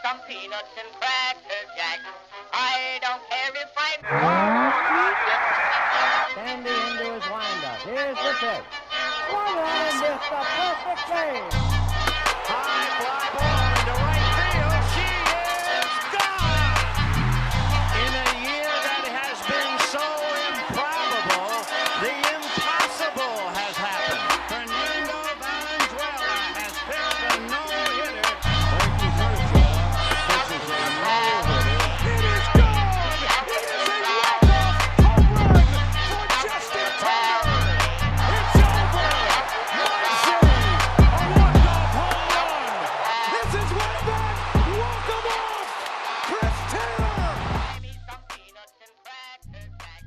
some peanuts and cracker jack. I don't care if I... Sandy into his windup. Here's the pitch. Swung on and missed a perfect game. High fly ball into right field. She is gone. In a year that has been so improbable, the impossible has happened. Fernando Valenzuela has pitched a no-hitter. It is gone. It is a walk-off home run for Justin Turner. It's over. Muncy, a walk-off home run. This is way back. Walk 'em off. Chris Taylor. Give me some peanuts and cracker jack.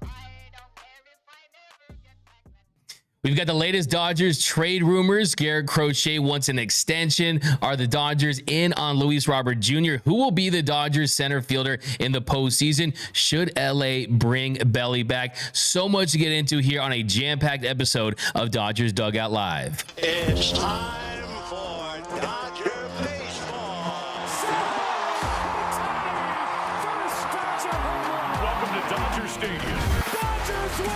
I don't care if I never get back that... We've got the latest Dodgers trade rumors. Garrett Crochet wants an extension. Are the Dodgers in on Luis Robert Jr.? Who will be the Dodgers center fielder in the postseason? Should LA bring Belly back? So much to get into here on a jam-packed episode of Dodgers Dugout Live. It's time for Dodger baseball. Welcome to Dodger Stadium. Dodgers win.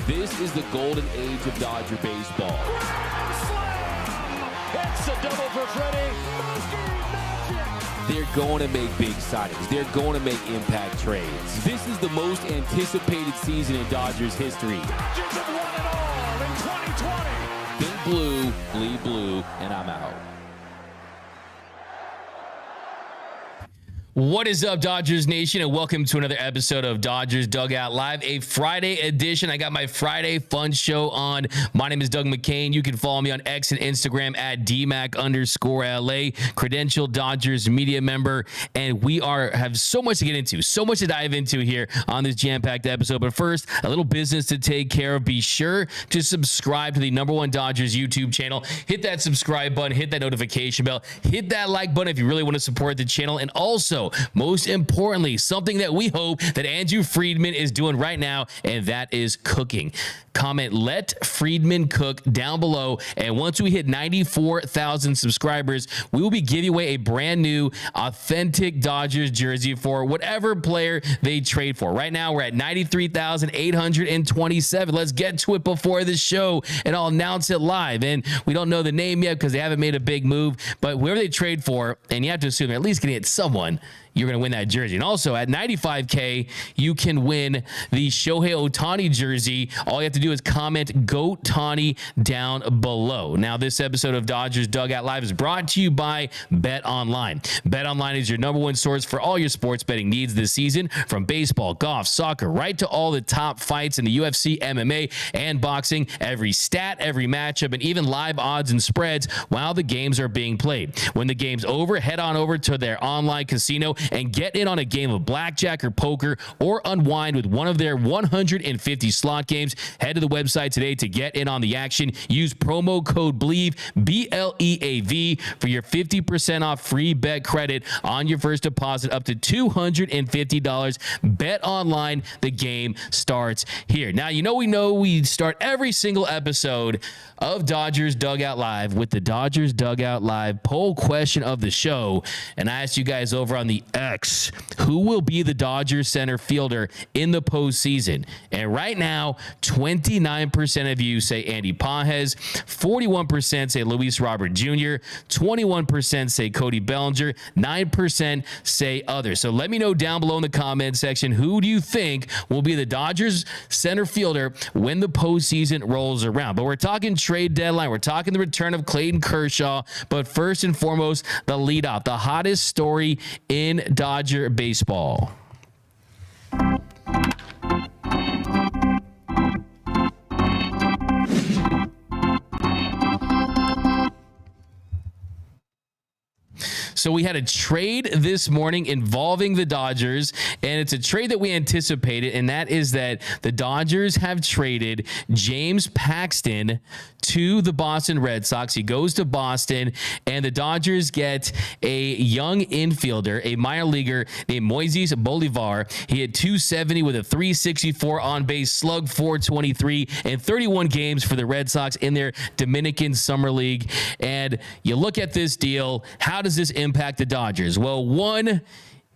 This is the golden age of Dodger baseball. Grand slam. It's a double for Freddie. Mookie Magic. They're going to make big signings. They're going to make impact trades. This is the most anticipated season in Dodgers history. Dodgers have won it all in 2020. Think blue, bleed blue, and I'm out. What is up, Dodgers Nation, and welcome to another episode of Dodgers Dugout Live, a Friday edition. I got my Friday fun show on. My name is Doug McKain. You can follow me on X and Instagram at DMac_LA, credentialed Dodgers media member, and we have so much to get into, so much to dive into here on this jam-packed episode. But first, a little business to take care of. Be sure to subscribe to the #1 Dodgers YouTube channel. Hit that subscribe button, hit that notification bell, hit that like button if you really want to support the channel, and also, most importantly, something that we hope that Andrew Friedman is doing right now, and that is cooking. Comment "Let Friedman Cook" down below, and once we hit 94,000 subscribers, we will be giving away a brand new authentic Dodgers jersey for whatever player they trade for. Right now, we're at 93,827. Let's get to it before the show, and I'll announce it live. And we don't know the name yet because they haven't made a big move, but whoever they trade for, and you have to assume they're at least going to get someone, you're going to win that jersey. And also at 95K, you can win the Shohei Ohtani jersey. All you have to do is comment "Goat Tani" down below. Now, this episode of Dodgers Dugout Live is brought to you by Bet Online. Bet Online is your #1 source for all your sports betting needs this season, from baseball, golf, soccer, right to all the top fights in the UFC, MMA, and boxing. Every stat, every matchup, and even live odds and spreads while the games are being played. When the game's over, head on over to their online casino and get in on a game of blackjack or poker, or unwind with one of their 150 slot games. Head to the website today to get in on the action. Use promo code BLEAV, BLEAV, for your 50% off free bet credit on your first deposit up to $250. Bet Online, the game starts here. Now, we start every single episode of Dodgers Dugout Live with the Dodgers Dugout Live poll question of the show. And I asked you guys over on the X, who will be the Dodgers center fielder in the postseason? And right now, 29% of you say Andy Pages, 41% say Luis Robert Jr., 21% say Cody Bellinger, 9% say others. So let me know down below in the comment section, who do you think will be the Dodgers center fielder when the postseason rolls around? But we're talking trade deadline. We're talking the return of Clayton Kershaw. But first and foremost, the leadoff, the hottest story in Dodger baseball. So we had a trade this morning involving the Dodgers, and it's a trade that we anticipated, and that is that the Dodgers have traded James Paxton to the Boston Red Sox. He goes to Boston, and the Dodgers get a young infielder, a minor leaguer named Moises Bolivar. He had 270 with a 364 on-base slug, 423, and 31 games for the Red Sox in their Dominican Summer League. And you look at this deal, how does this impact the Dodgers? Well, one,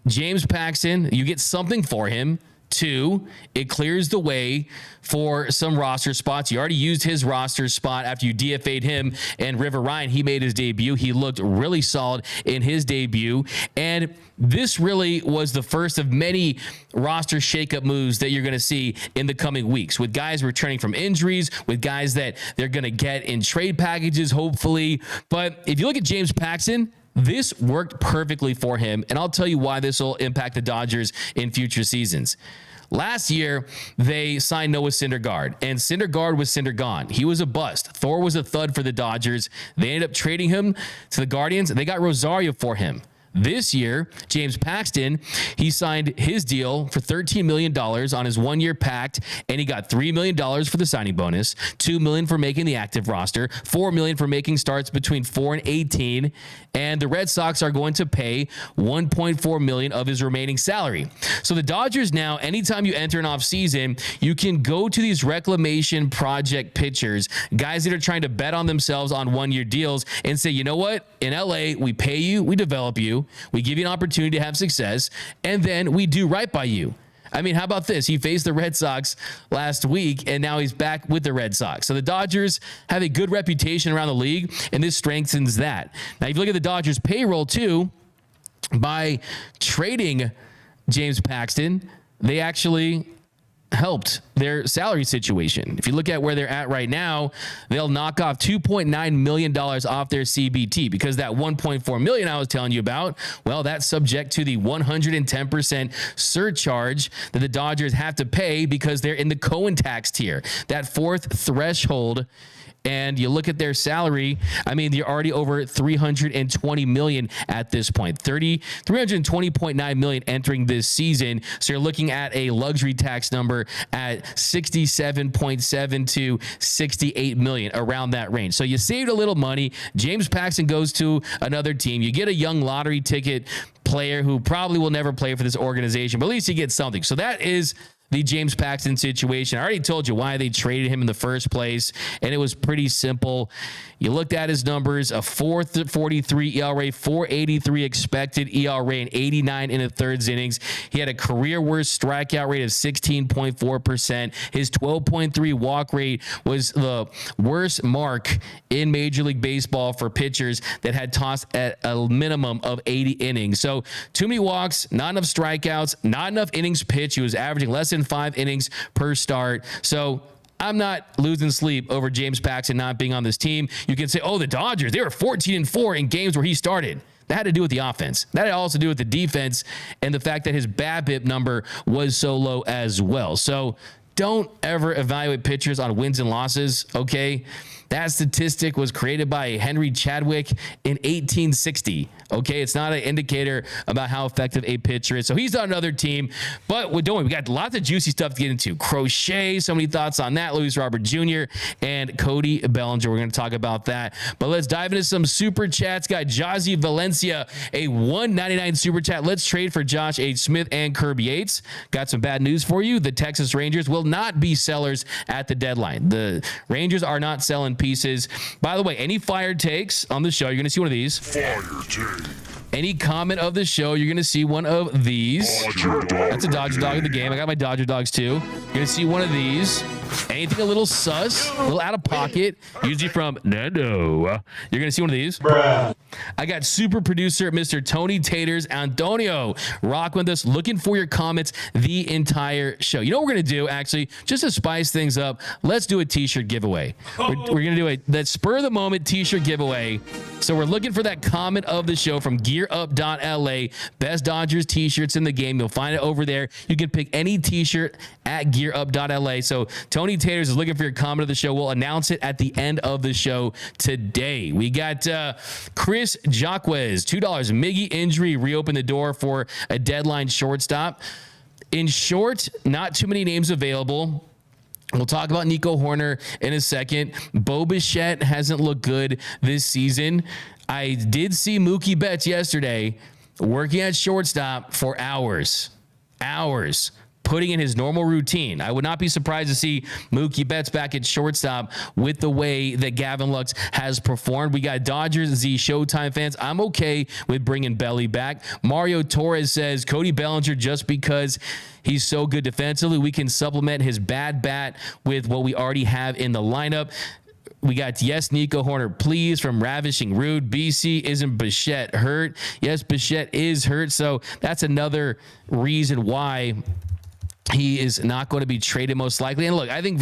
James Paxton, you get something for him. Two, it clears the way for some roster spots. You already used his roster spot after you DFA'd him and River Ryan. He made his debut. He looked really solid in his debut. And this really was the first of many roster shakeup moves that you're going to see in the coming weeks, with guys returning from injuries, with guys that they're going to get in trade packages, hopefully. But if you look at James Paxton, this worked perfectly for him, and I'll tell you why this will impact the Dodgers in future seasons. Last year, they signed Noah Syndergaard, and Syndergaard was Syndergone. He was a bust. Thor was a thud for the Dodgers. They ended up trading him to the Guardians, and they got Rosario for him. This year, James Paxton, he signed his deal for $13 million on his one-year pact, and he got $3 million for the signing bonus, $2 million for making the active roster, $4 million for making starts between 4 and 18, and the Red Sox are going to pay $1.4 million of his remaining salary. So the Dodgers now, anytime you enter an offseason, you can go to these reclamation project pitchers, guys that are trying to bet on themselves on one-year deals, and say, you know what? In LA, we pay you, we develop you, we give you an opportunity to have success, and then we do right by you. I mean, how about this? He faced the Red Sox last week, and now he's back with the Red Sox. So the Dodgers have a good reputation around the league, and this strengthens that. Now, if you look at the Dodgers' payroll, too, by trading James Paxton, they actually helped their salary situation. If you look at where they're at right now, they'll knock off $2.9 million off their CBT, because that $1.4 million I was telling you about, well, that's subject to the 110% surcharge that the Dodgers have to pay because they're in the Cohen tax tier, that fourth threshold. And you look at their salary, I mean, they're already over $320 million at this point, $320.9 million entering this season. So you're looking at a luxury tax number at 67.7 to 68 million, around that range. So you saved a little money. James Paxton goes to another team. You get a young lottery ticket player who probably will never play for this organization, but at least you get something. So that is the James Paxton situation. I already told you why they traded him in the first place, and it was pretty simple. You looked at his numbers, a 4.43 ERA, 4.83 expected ERA, and 89 in the third innings. He had a career worst strikeout rate of 16.4%. His 12.3 walk rate was the worst mark in Major League Baseball for pitchers that had tossed at a minimum of 80 innings. So too many walks, not enough strikeouts, not enough innings pitched. He was averaging less than 5 innings per start. So I'm not losing sleep over James Paxton not being on this team. You can say, oh, the Dodgers, they were 14-4 in games where he started. That had to do with the offense. That had also to do with the defense and the fact that his BABIP number was so low as well. So don't ever evaluate pitchers on wins and losses, okay? That statistic was created by Henry Chadwick in 1860. Okay, it's not an indicator about how effective a pitcher is. So he's on another team, but we got lots of juicy stuff to get into. Crochet, so many thoughts on that. Luis Robert Jr. and Cody Bellinger. We're going to talk about that. But let's dive into some super chats. Got Jazzy Valencia, a $1.99 super chat. Let's trade for Josh H. Smith and Kirby Yates. Got some bad news for you. The Texas Rangers will not be sellers at the deadline. The Rangers are not selling pieces. By the way, any fire takes on the show, you're going to see one of these. Fire take. Any comment of the show, you're going to see one of these. That's a Dodger dog of the game. I got my Dodger dogs too. You're going to see one of these. Anything a little sus, a little out of pocket, usually from Nando. You're going to see one of these. Bruh. I got super producer Mr. Tony Taters Antonio rock with us, looking for your comments the entire show. You know what we're going to do, actually, just to spice things up? Let's do a t-shirt giveaway. We're going to do that spur of the moment t-shirt giveaway. So we're looking for that comment of the show from gearup.la. Best Dodgers t-shirts in the game. You'll find it over there. You can pick any t-shirt at gearup.la. So Tony Taters is looking for your comment of the show. We'll announce it at the end of the show today. We got Chris Jacquez, $2. Miggy injury reopened the door for a deadline shortstop. In short, not too many names available. We'll talk about Nico Horner in a second. Bo Bichette hasn't looked good this season. I did see Mookie Betts yesterday working at shortstop for hours. putting in his normal routine. I would not be surprised to see Mookie Betts back at shortstop with the way that Gavin Lux has performed. We got Dodgers Z Showtime fans. I'm okay with bringing Belly back. Mario Torres says Cody Bellinger, just because he's so good defensively, we can supplement his bad bat with what we already have in the lineup. We got yes, Nico Horner, please, from Ravishing Rude. BC, isn't Bichette hurt? Yes, Bichette is hurt. So that's another reason why he is not going to be traded most likely. And look, I think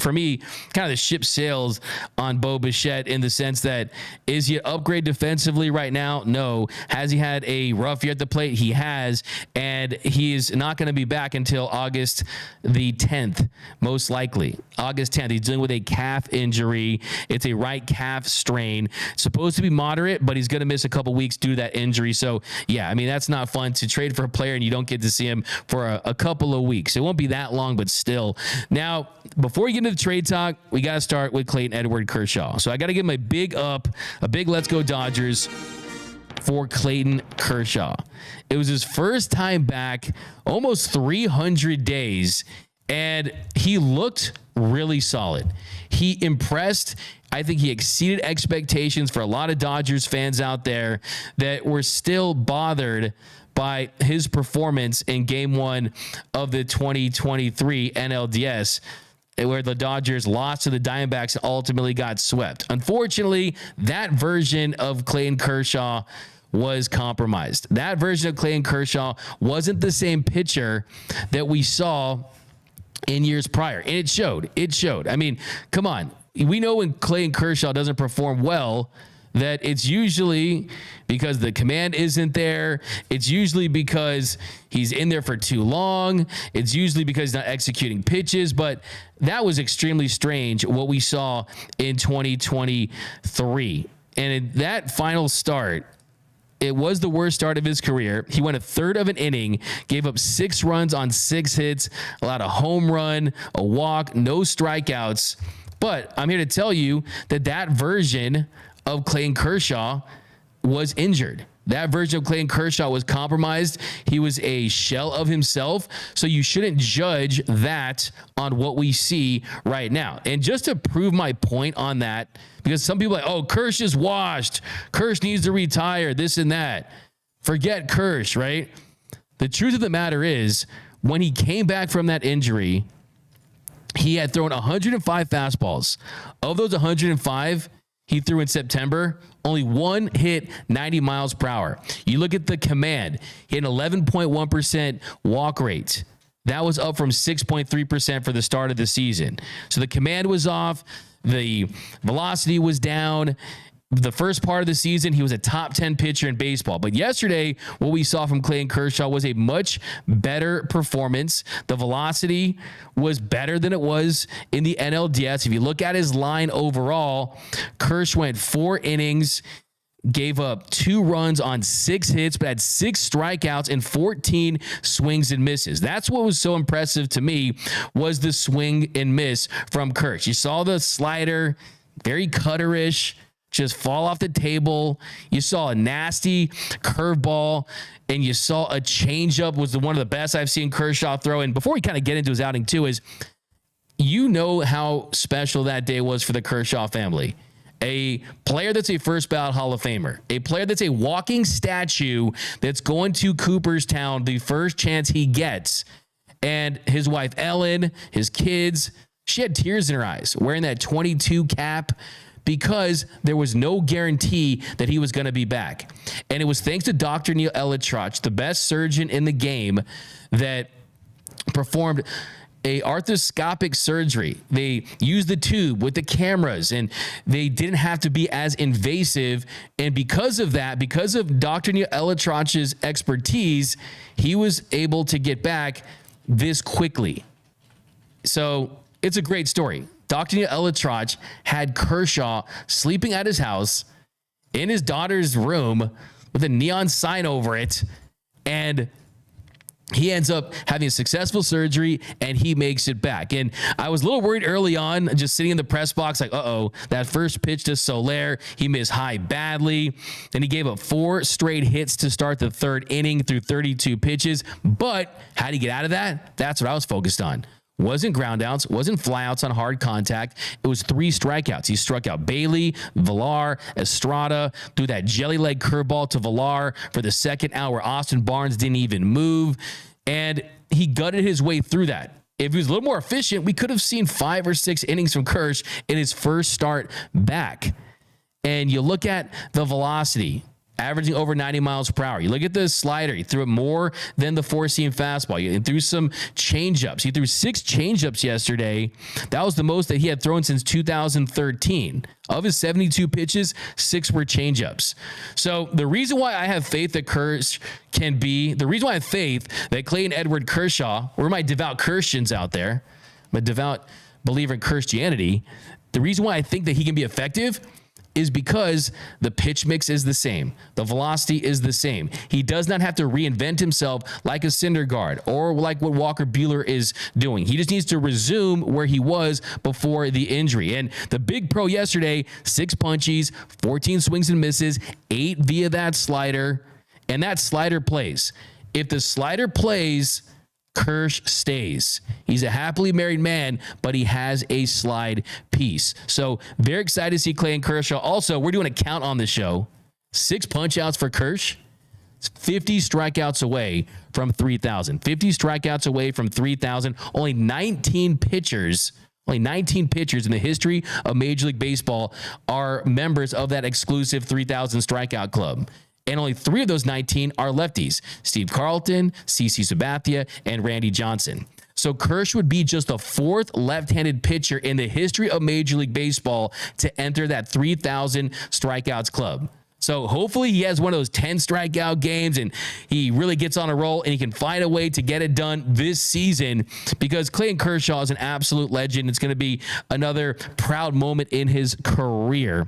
for me, kind of the ship sails on Bo Bichette in the sense that, is he an upgrade defensively right now? No. Has he had a rough year at the plate? He has. And he is not going to be back until August the 10th, most likely. August 10th. He's dealing with a calf injury. It's a right calf strain. It's supposed to be moderate, but he's going to miss a couple weeks due to that injury. So, yeah, I mean, that's not fun to trade for a player and you don't get to see him for a couple of weeks. It won't be that long, but still. Now, before we get into the trade talk, we got to start with Clayton Edward Kershaw. So I got to give him a big let's go Dodgers for Clayton Kershaw. It was his first time back, almost 300 days, and he looked really solid. He impressed. I think he exceeded expectations for a lot of Dodgers fans out there that were still bothered by his performance in Game 1 of the 2023 NLDS, where the Dodgers lost to the Diamondbacks and ultimately got swept. Unfortunately, that version of Clayton Kershaw was compromised. That version of Clayton Kershaw wasn't the same pitcher that we saw in years prior. And it showed. It showed. I mean, come on. We know when Clayton Kershaw doesn't perform well, that it's usually because the command isn't there. It's usually because he's in there for too long. It's usually because he's not executing pitches. But that was extremely strange what we saw in 2023. And in that final start, it was the worst start of his career. He went a third of an inning, gave up 6 runs on 6 hits, allowed a home run, a walk, no strikeouts. But I'm here to tell you that version of Clayton Kershaw was injured. That version of Clayton Kershaw was compromised. He was a shell of himself. So you shouldn't judge that on what we see right now. And just to prove my point on that, because some people are like, oh, Kersh is washed. Kersh needs to retire, this and that. Forget Kersh, right? The truth of the matter is, when he came back from that injury, he had thrown 105 fastballs. Of those 105, he threw in September, only one hit 90 miles per hour. You look at the command, he had an 11.1% walk rate. That was up from 6.3% for the start of the season. So the command was off. The velocity was down. The first part of the season, he was a top 10 pitcher in baseball. But yesterday, what we saw from Clayton Kershaw was a much better performance. The velocity was better than it was in the NLDS. If you look at his line overall, Kersh went 4 innings, gave up 2 runs on 6 hits, but had 6 strikeouts and 14 swings and misses. That's what was so impressive to me, was the swing and miss from Kersh. You saw the slider, very cutterish, just fall off the table. You saw a nasty curveball, and you saw a changeup was one of the best I've seen Kershaw throw. And before we kind of get into his outing too, is you know how special that day was for the Kershaw family. A player that's a first ballot Hall of Famer, a player that's a walking statue that's going to Cooperstown the first chance he gets. And his wife, Ellen, his kids, she had tears in her eyes wearing that 22 cap, because there was no guarantee that he was going to be back. And it was thanks to Dr. Neil Elitrach, the best surgeon in the game, that performed a arthroscopic surgery. They used the tube with the cameras, and they didn't have to be as invasive. And because of that, because of Dr. Neil Elitrach's expertise, he was able to get back this quickly. So it's a great story. Dr. Neil Elitrach had Kershaw sleeping at his house in his daughter's room with a neon sign over it. And he ends up having a successful surgery and he makes it back. And I was a little worried early on, just sitting in the press box, like, that first pitch to Soler, he missed high badly. Then he gave up 4 straight hits to start the 3rd inning through 32 pitches. But how did he get out of that? That's what I was focused on. Wasn't ground outs, wasn't flyouts on hard contact. It was 3 strikeouts. He struck out Bailey, Villar, Estrada, threw that jelly leg curveball to Villar for the 2nd out where Austin Barnes didn't even move. And he gutted his way through that. If he was a little more efficient, we could have seen 5 or 6 innings from Kirsch in his first start back. And you look at the velocity, averaging over 90 miles per hour. You look at the slider. He threw it more than the 4-seam fastball. He threw some changeups. He threw 6 changeups yesterday. That was the most that he had thrown since 2013. Of his 72 pitches, 6 were changeups. So the reason why I have faith that the reason why I have faith that Clayton Edward Kershaw, or my devout Christians out there, I'm a devout believer in Christianity, the reason why I think that he can be effective is because the pitch mix is the same. The velocity is the same. He does not have to reinvent himself like a Syndergaard or like what Walker Buehler is doing. He just needs to resume where he was before the injury. And the big pro yesterday, 6 punchies, 14 swings and misses, 8 via that slider, and that slider plays. If the slider plays, Kirsch stays. He's a happily married man, but he has a slide piece. So very excited to see Clayton Kershaw. Also, we're doing a count on the show. 6 punch outs for Kirsch. It's 50 strikeouts away from 3,000. 50 strikeouts away from 3,000. Only 19 pitchers in the history of Major League Baseball are members of that exclusive 3,000 strikeout club. And only 3 of those 19 are lefties: Steve Carlton, CC Sabathia, and Randy Johnson. So Kirsch would be just the 4th left-handed pitcher in the history of Major League Baseball to enter that 3,000 strikeouts club. So hopefully he has one of those 10 strikeout games and he really gets on a roll and he can find a way to get it done this season, because Clayton Kershaw is an absolute legend. It's going to be another proud moment in his career.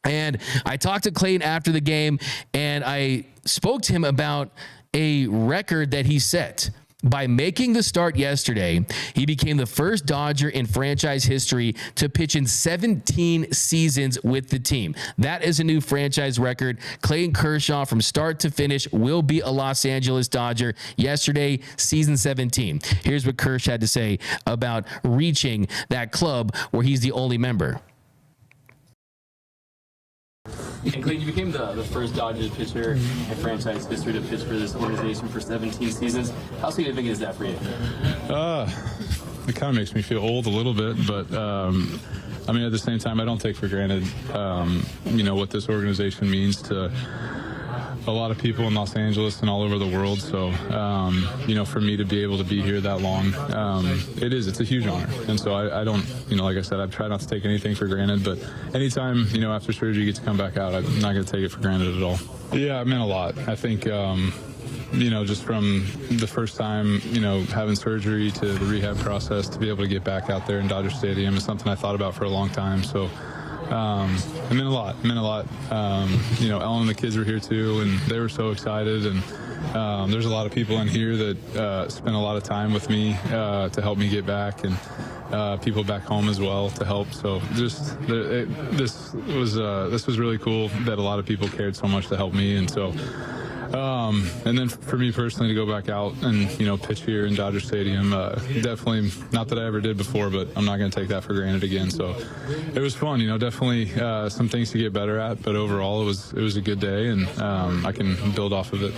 And I talked to Clayton after the game, and I spoke to him about a record that he set. By making the start yesterday, he became the first Dodger in franchise history to pitch in 17 seasons with the team. That is a new franchise record. Clayton Kershaw, from start to finish, will be a Los Angeles Dodger. Yesterday, season 17. Here's what Kirsch had to say about reaching that club where he's the only member. And Clayton, you became the first Dodgers pitcher in franchise history to pitch for this organization for 17 seasons. How significant is that for you? It kind of makes me feel old a little bit, but I mean, at the same time, I don't take for granted, what this organization means to a lot of people in Los Angeles and all over the world. So, for me to be able to be here that long, it's a huge honor. And so I don't, like I said, I try not to take anything for granted, but anytime, after surgery you get to come back out, I'm not going to take it for granted at all. Yeah, it meant a lot. I think, just from the first time, having surgery to the rehab process to be able to get back out there in Dodger Stadium is something I thought about for a long time. So, it meant a lot. Ellen and the kids were here too, and they were so excited. And there's a lot of people in here that spent a lot of time with me to help me get back, and people back home as well to help. So this was really cool that a lot of people cared so much to help me, and so. And then for me personally to go back out and, pitch here in Dodger Stadium, definitely not that I ever did before, but I'm not going to take that for granted again. So it was fun, definitely some things to get better at, but overall it was a good day, and I can build off of it.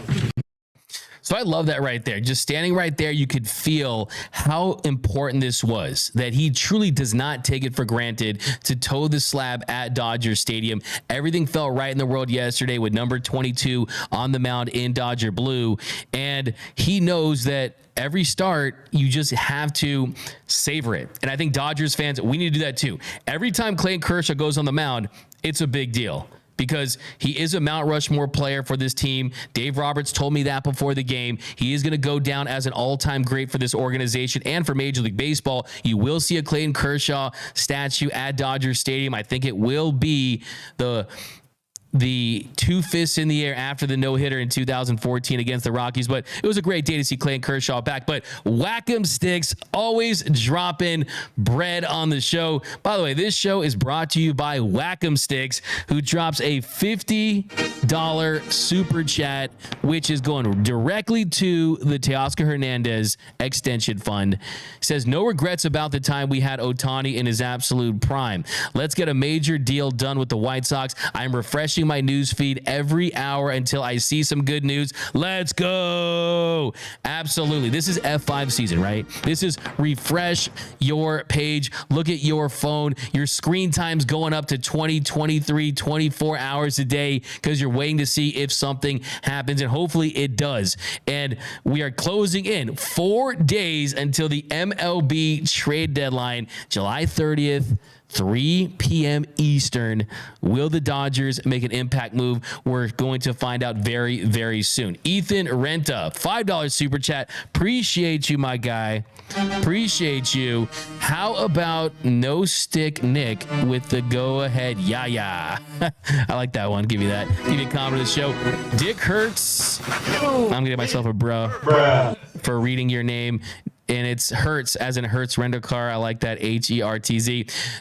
So I love that right there. Just standing right there, you could feel how important this was, that he truly does not take it for granted to toe the slab at Dodger Stadium. Everything felt right in the world yesterday with number 22 on the mound in Dodger blue. And he knows that every start, you just have to savor it. And I think Dodgers fans, we need to do that too. Every time Clayton Kershaw goes on the mound, it's a big deal, because he is a Mount Rushmore player for this team. Dave Roberts told me that before the game. He is going to go down as an all-time great for this organization and for Major League Baseball. You will see a Clayton Kershaw statue at Dodger Stadium. I think it will be the the 2 fists in the air after the no-hitter in 2014 against the Rockies, but it was a great day to see Clayton Kershaw back. But Whack'em Sticks always dropping bread on the show. By the way, this show is brought to you by Whack'em Sticks, who drops a $50 super chat, which is going directly to the Teoscar Hernandez Extension Fund. Says, no regrets about the time we had Ohtani in his absolute prime. Let's get a major deal done with the White Sox. I'm refreshing my news feed every hour until I see some good news. Let's go. Absolutely. This is F5 season, right? This is refresh your page. Look at your phone. Your screen time's going up to 20, 23, 24 hours a day because you're waiting to see if something happens, and hopefully it does. And we are closing in 4 days until the MLB trade deadline, July 30th. 3 p.m. Eastern. Will the Dodgers make an impact move? We're going to find out very, very soon. Ethan Renta, $5 super chat. Appreciate you, my guy. Appreciate you. How about No Stick Nick with the go ahead? Yeah. I like that one. Give you that. Give you a comment of the show. Dick Hurts. I'm going to get myself a bruh for reading your name. And it's Hertz, as in Hertz Rental Car. I like that, Hertz.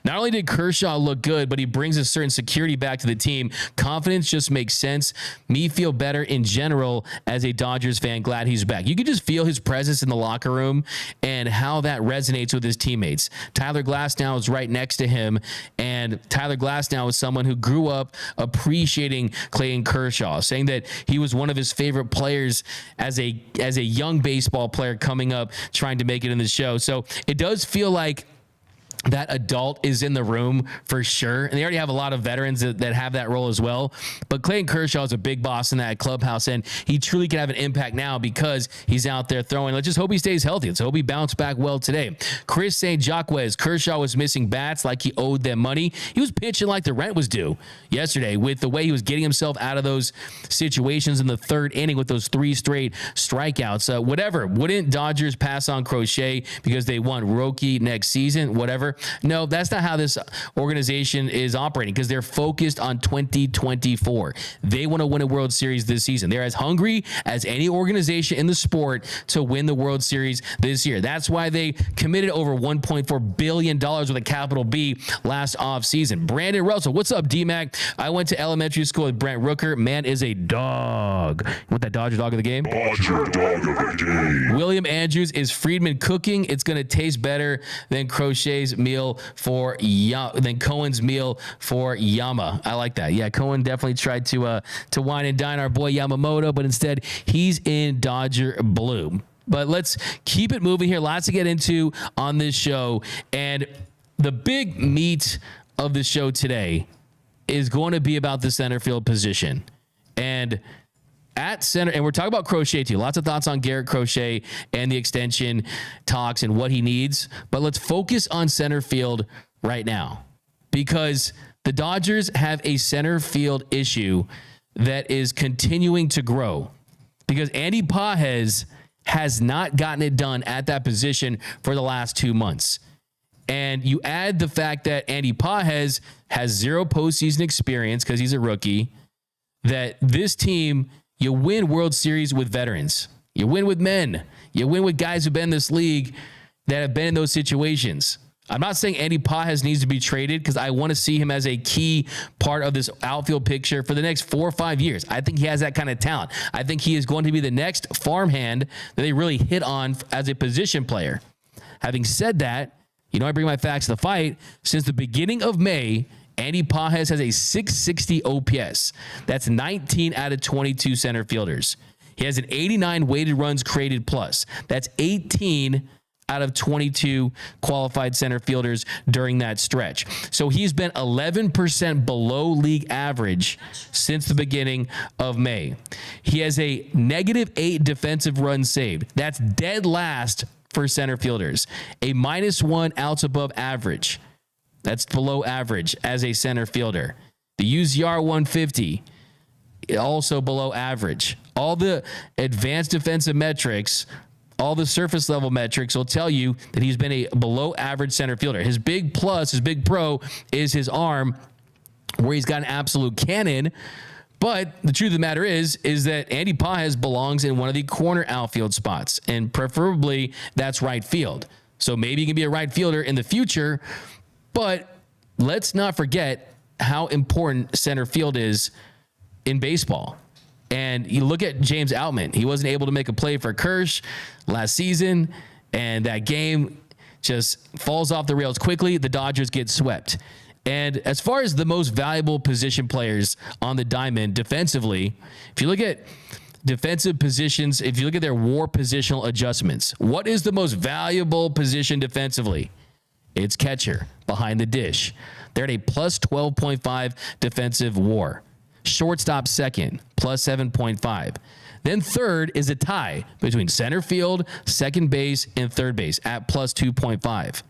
Not only did Kershaw look good, but he brings a certain security back to the team. Confidence just makes sense. Me feel better in general as a Dodgers fan. Glad he's back. You can just feel his presence in the locker room and how that resonates with his teammates. Tyler Glasnow is right next to him, and Tyler Glasnow is someone who grew up appreciating Clayton Kershaw, saying that he was one of his favorite players as a young baseball player coming up, trying to make it in the show. So it does feel like that adult is in the room for sure. And they already have a lot of veterans that have that role as well. But Clayton Kershaw is a big boss in that clubhouse, and he truly can have an impact now because he's out there throwing. Let's just hope he stays healthy. Let's hope he bounced back well today. Chris St. Jacques, Kershaw was missing bats like he owed them money. He was pitching like the rent was due yesterday with the way he was getting himself out of those situations in the 3rd inning with those 3 straight strikeouts. Whatever. Wouldn't Dodgers pass on Crochet because they want Roki next season? Whatever. No, that's not how this organization is operating, because they're focused on 2024. They want to win a World Series this season. They're as hungry as any organization in the sport to win the World Series this year. That's why they committed over $1.4 billion with a capital B last offseason. Brandon Russell, what's up, D-Mac? I went to elementary school with Brent Rooker. Man is a dog. You want that Dodger dog of the game? Dodger dog of the game. William Andrews, is Friedman cooking? It's going to taste better than Crochet's meal than Cohen's meal for Yama. I like that. Yeah, Cohen definitely tried to wine and dine our boy Yamamoto, but instead he's in Dodger blue. But let's keep it moving here. Lots to get into on this show. And the big meat of the show today is going to be about the center field position. And at center, and we're talking about Crochet too. Lots of thoughts on Garrett Crochet and the extension talks and what he needs. But let's focus on center field right now, because the Dodgers have a center field issue that is continuing to grow, because Andy Pages has not gotten it done at that position for the last 2 months. And you add the fact that Andy Pages has 0 postseason experience because he's a rookie, that this team, you win World Series with veterans. You win with men. You win with guys who've been in this league that have been in those situations. I'm not saying Andy Pages needs to be traded, because I want to see him as a key part of this outfield picture for the next 4 or 5 years. I think he has that kind of talent. I think he is going to be the next farmhand that they really hit on as a position player. Having said that, I bring my facts to the fight. Since the beginning of May, Andy Pages has a 660 OPS. That's 19 out of 22 center fielders. He has an 89 weighted runs created plus. That's 18 out of 22 qualified center fielders during that stretch. So he's been 11% below league average since the beginning of May. He has a -8 defensive runs saved. That's dead last for center fielders. A -1 outs above average. That's below average as a center fielder. The UZR 150, also below average. All the advanced defensive metrics, all the surface level metrics will tell you that he's been a below average center fielder. His big plus, his big pro is his arm, where he's got an absolute cannon. But the truth of the matter is that Andy Pages belongs in one of the corner outfield spots, and preferably that's right field. So maybe he can be a right fielder in the future, but let's not forget how important center field is in baseball. And you look at James Outman. He wasn't able to make a play for Kirsch last season, and that game just falls off the rails quickly. The Dodgers get swept. And as far as the most valuable position players on the diamond defensively, if you look at defensive positions, if you look at their WAR positional adjustments, what is the most valuable position defensively? It's catcher behind the dish. They're at a plus 12.5 defensive WAR. Shortstop second, plus 7.5. Then third is a tie between center field, second base, and third base at plus 2.5.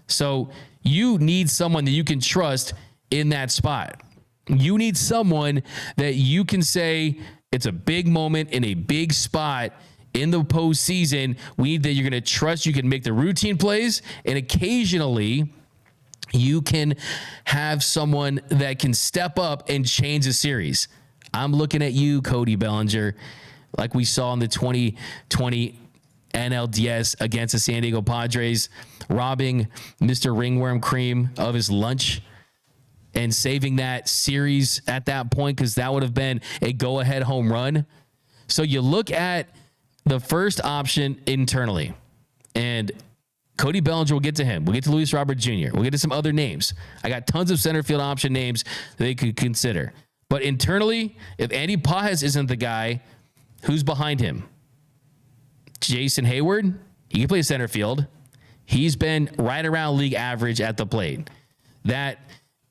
So you need someone that you can trust in that spot. You need someone that you can say it's a big moment in a big spot in the postseason. We need that you're going to trust you can make the routine plays, and occasionally you can have someone that can step up and change the series. I'm looking at you, Cody Bellinger, like we saw in the 2020 NLDS against the San Diego Padres, robbing Mr. Ringworm Cream of his lunch and saving that series at that point, because that would have been a go-ahead home run. So you look at the first option internally, and Cody Bellinger, we'll get to him. We'll get to Luis Robert Jr. We'll get to some other names. I got tons of center field option names they could consider. But internally, if Andy Pages isn't the guy, who's behind him? Jason Hayward, he can play center field. He's been right around league average at the plate. That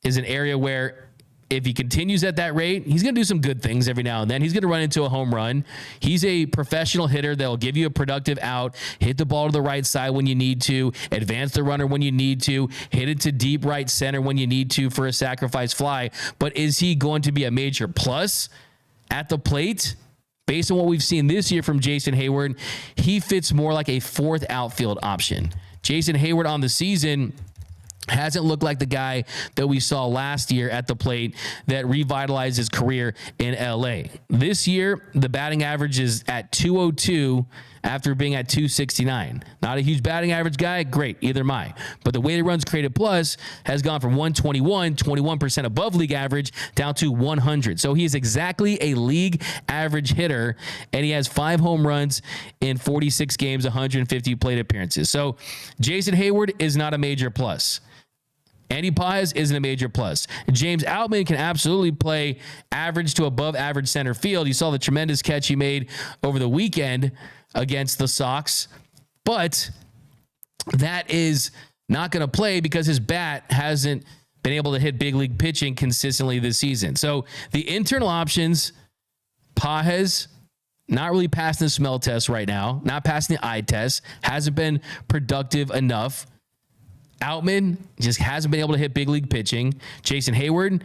is an area where if he continues at that rate, he's going to do some good things every now and then. He's going to run into a home run. He's a professional hitter that will give you a productive out, hit the ball to the right side when you need to, advance the runner when you need to, hit it to deep right center when you need to for a sacrifice fly. But is he going to be a major plus at the plate? Based on what we've seen this year from Jason Hayward, he fits more like a fourth outfield option. Jason Hayward on the season hasn't looked like the guy that we saw last year at the plate that revitalized his career in LA. This year, the batting average is at 202 after being at 269. Not a huge batting average guy. Great. Either am I. But the weighted runs created plus has gone from 121, 21% above league average, down to 100. So he is exactly a league average hitter, and he has 5 home runs in 46 games, 150 plate appearances. So Jason Hayward is not a major plus. Andy Pages isn't a major plus. James Outman can absolutely play average to above average center field. You saw the tremendous catch he made over the weekend against the Sox, but that is not going to play because his bat hasn't been able to hit big league pitching consistently this season. So the internal options, Pages, not really passing the smell test right now, not passing the eye test, hasn't been productive enough. Outman just hasn't been able to hit big league pitching. Jason Hayward,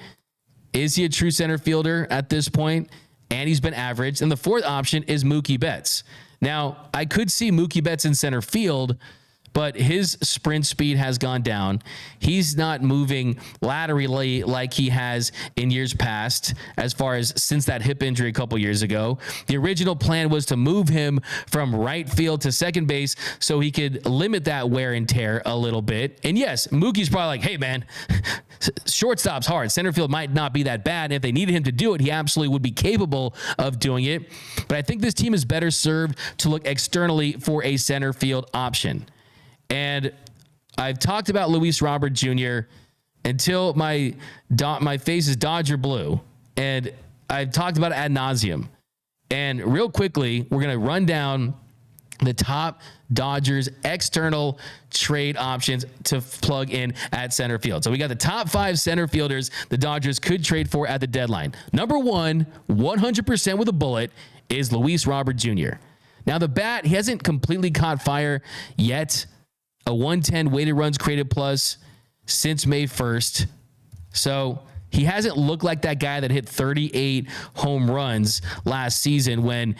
is he a true center fielder at this point? And he's been average. And the fourth option is Mookie Betts. Now, I could see Mookie Betts in center field, but his sprint speed has gone down. He's not moving laterally like he has in years past, as far as since that hip injury a couple years ago. The original plan was to move him from right field to second base so he could limit that wear and tear a little bit. And yes, Mookie's probably like, hey, man, shortstop's hard. Center field might not be that bad. And if they needed him to do it, he absolutely would be capable of doing it. But I think this team is better served to look externally for a center field option. And I've talked about Luis Robert Jr. until my face is Dodger blue. And I've talked about it ad nauseum. And real quickly, we're going to run down the top Dodgers external trade options to plug in at center field. So we got the top 5 center fielders the Dodgers could trade for at the deadline. Number 1, 100% with a bullet, is Luis Robert Jr. Now the bat, he hasn't completely caught fire yet. A 110 weighted runs created plus since May 1st. So he hasn't looked like that guy that hit 38 home runs last season when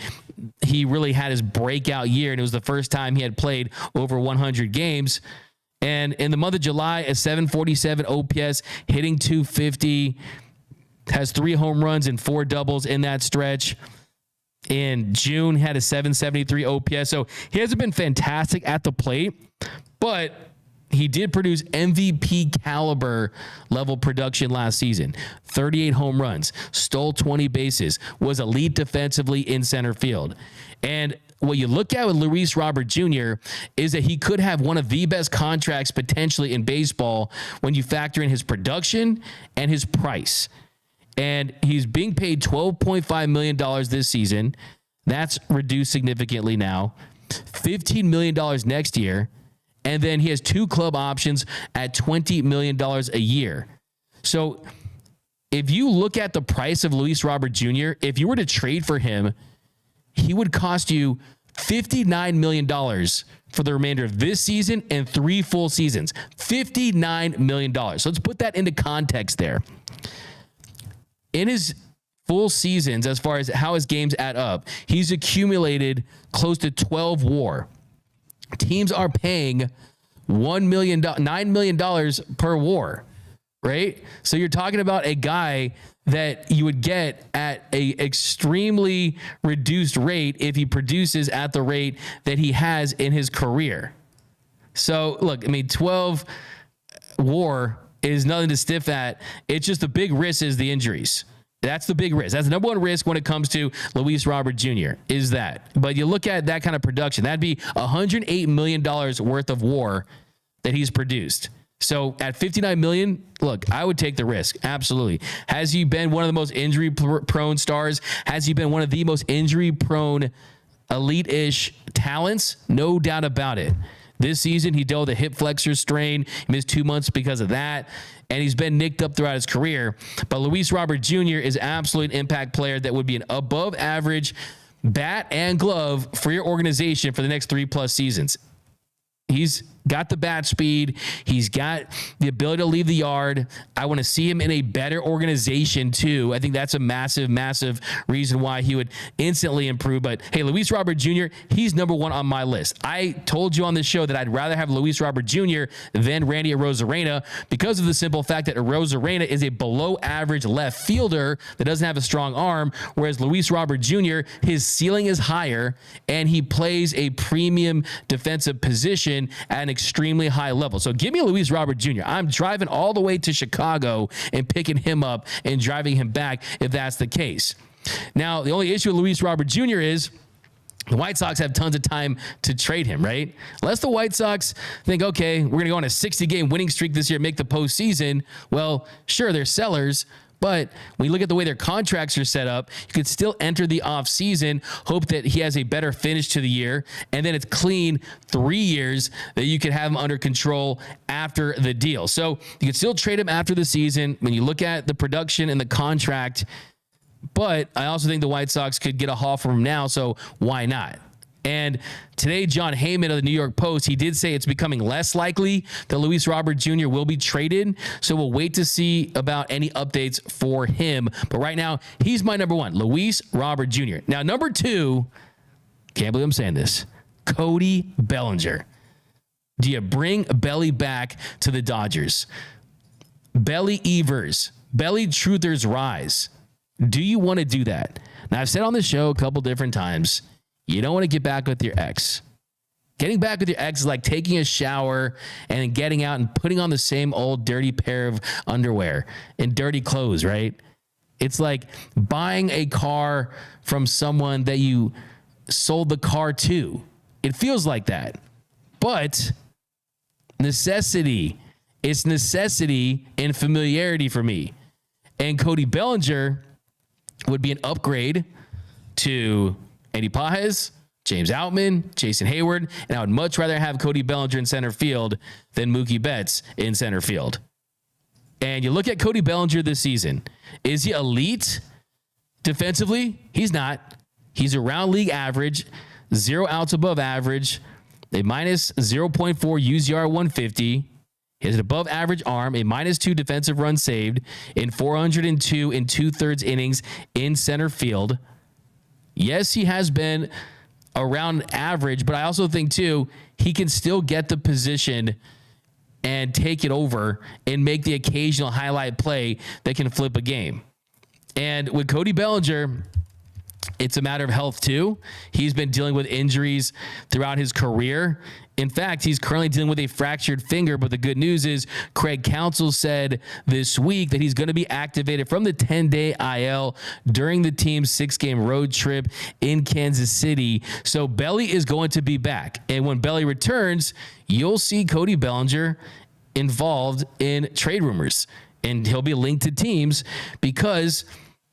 he really had his breakout year, and it was the first time he had played over 100 games. And in the month of July, a 747 OPS, hitting 250, has 3 home runs and 4 doubles in that stretch. In June, had a 773 OPS. So he hasn't been fantastic at the plate, but he did produce MVP caliber level production last season. 38 home runs, stole 20 bases, was elite defensively in center field. And what you look at with Luis Robert Jr. is that he could have one of the best contracts potentially in baseball when you factor in his production and his price. And he's being paid $12.5 million this season. That's reduced significantly now. $15 million next year. And then he has 2 club options at $20 million a year. So if you look at the price of Luis Robert Jr., if you were to trade for him, he would cost you $59 million for the remainder of this season and 3 full seasons. $59 million. So let's put that into context there. In his full seasons, as far as how his games add up, he's accumulated close to 12 WAR. Teams are paying $9 million per WAR, right? So you're talking about a guy that you would get at a extremely reduced rate if he produces at the rate that he has in his career. So look, I mean, 12 WAR is nothing to stiff at. It's just the big risk is the injuries. That's the big risk. That's the number one risk when it comes to Luis Robert Jr. is that. But you look at that kind of production, that'd be $108 million worth of WAR that he's produced. So at $59 million, look, I would take the risk. Absolutely. Has he been one of the most injury-prone stars? Has he been one of the most injury-prone elite-ish talents? No doubt about it. This season, he dealt with a hip flexor strain. He missed 2 months because of that, and he's been nicked up throughout his career. But Luis Robert Jr. is absolutely an impact player that would be an above-average bat and glove for your organization for the next 3+ seasons. He's got the bat speed. He's got the ability to leave the yard. I want to see him in a better organization too. I think that's a massive, massive reason why he would instantly improve. But hey, Luis Robert Jr., he's number 1 on my list. I told you on this show that I'd rather have Luis Robert Jr. than Randy Arozarena because of the simple fact that Arozarena is a below average left fielder that doesn't have a strong arm, whereas Luis Robert Jr., his ceiling is higher and he plays a premium defensive position at an extremely high level. So give me Luis Robert Jr. I'm driving all the way to Chicago and picking him up and driving him back if that's the case. Now, the only issue with Luis Robert Jr. is the White Sox have tons of time to trade him, right? Unless the White Sox think, okay, we're going to go on a 60-game winning streak this year, make the postseason. Well, sure, they're sellers. But when you look at the way their contracts are set up, you could still enter the offseason, hope that he has a better finish to the year, and then it's clean 3 years that you could have him under control after the deal. So you could still trade him after the season when you look at the production and the contract. But I also think the White Sox could get a haul from him now, so why not? And today, John Heyman of the New York Post, he did say it's becoming less likely that Luis Robert Jr. will be traded. So we'll wait to see about any updates for him. But right now, he's my number 1, Luis Robert Jr. Now, number 2, can't believe I'm saying this, Cody Bellinger. Do you bring Belly back to the Dodgers? Belly Evers, Belly Truthers rise. Do you want to do that? Now, I've said on the show a couple different times, you don't want to get back with your ex. Getting back with your ex is like taking a shower and then getting out and putting on the same old dirty pair of underwear and dirty clothes, right? It's like buying a car from someone that you sold the car to. It feels like that. But necessity. It's necessity and familiarity for me. And Cody Bellinger would be an upgrade to Andy Pajes, James Outman, Jason Hayward, and I would much rather have Cody Bellinger in center field than Mookie Betts in center field. And you look at Cody Bellinger this season. Is he elite defensively? He's not. He's around league average, 0 outs above average, a minus 0.4 UZR 150. He has an above average arm, a -2 defensive runs saved in 402 and 2/3 innings in center field. Yes, he has been around average, but I also think, too, he can still get the position and take it over and make the occasional highlight play that can flip a game. And with Cody Bellinger, it's a matter of health too. He's been dealing with injuries throughout his career. In fact, he's currently dealing with a fractured finger, but the good news is Craig Counsell said this week that he's going to be activated from the 10-day IL during the team's 6-game road trip in Kansas City. So Belly is going to be back. And when Belly returns, you'll see Cody Bellinger involved in trade rumors. And he'll be linked to teams because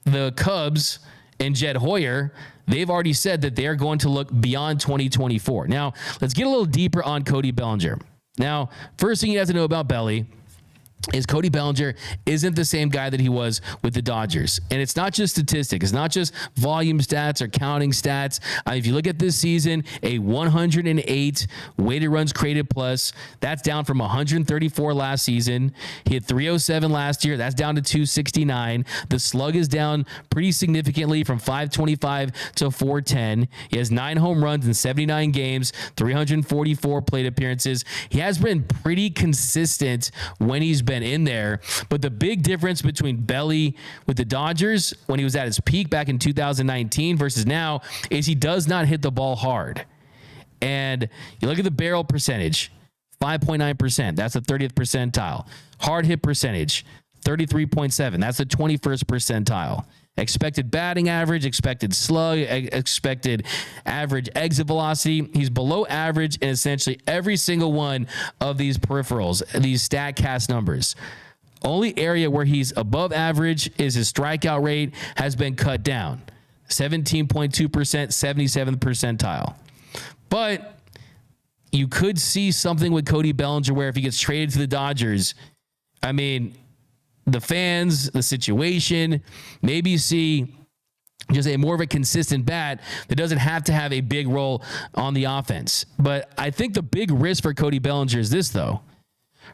the Cubs and Jed Hoyer, they've already said that they're going to look beyond 2024. Now, let's get a little deeper on Cody Bellinger. Now, first thing you have to know about Belly is Cody Bellinger isn't the same guy that he was with the Dodgers. And it's not just statistics. It's not just volume stats or counting stats. If you look at this season, a 108 weighted runs created plus, that's down from 134 last season. He had 307 last year. That's down to 269. The slug is down pretty significantly from 525 to 410. He has 9 home runs in 79 games, 344 plate appearances. He has been pretty consistent when he's been in there, but the big difference between Belly with the Dodgers when he was at his peak back in 2019 versus now is he does not hit the ball hard. And you look at the barrel percentage, 5.9%. That's the 30th percentile. Hard hit percentage, 33.7. That's the 21st percentile. Expected batting average, expected slug, expected average exit velocity. He's below average in essentially every single one of these peripherals, these StatCast numbers. Only area where he's above average is his strikeout rate has been cut down. 17.2%, 77th percentile. But you could see something with Cody Bellinger where if he gets traded to the Dodgers, I mean, the fans, the situation, maybe you see just a more of a consistent bat that doesn't have to have a big role on the offense. But I think the big risk for Cody Bellinger is this, though.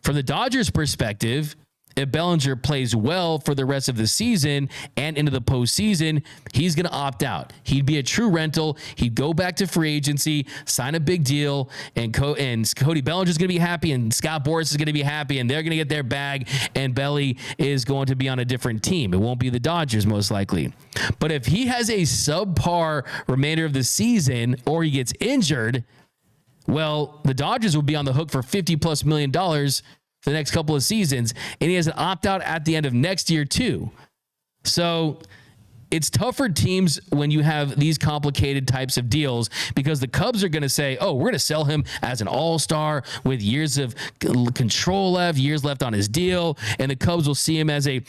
From the Dodgers' perspective, if Bellinger plays well for the rest of the season and into the postseason, he's going to opt out. He'd be a true rental. He'd go back to free agency, sign a big deal, and Cody Bellinger's going to be happy, and Scott Boras is going to be happy, and they're going to get their bag, and Belly is going to be on a different team. It won't be the Dodgers, most likely. But if he has a subpar remainder of the season or he gets injured, well, the Dodgers will be on the hook for $50+ million for the next couple of seasons, and he has an opt-out at the end of next year too. So it's tough for teams when you have these complicated types of deals because the Cubs are going to say, oh, we're going to sell him as an all-star with years of control left, years left on his deal, and the Cubs will see him as a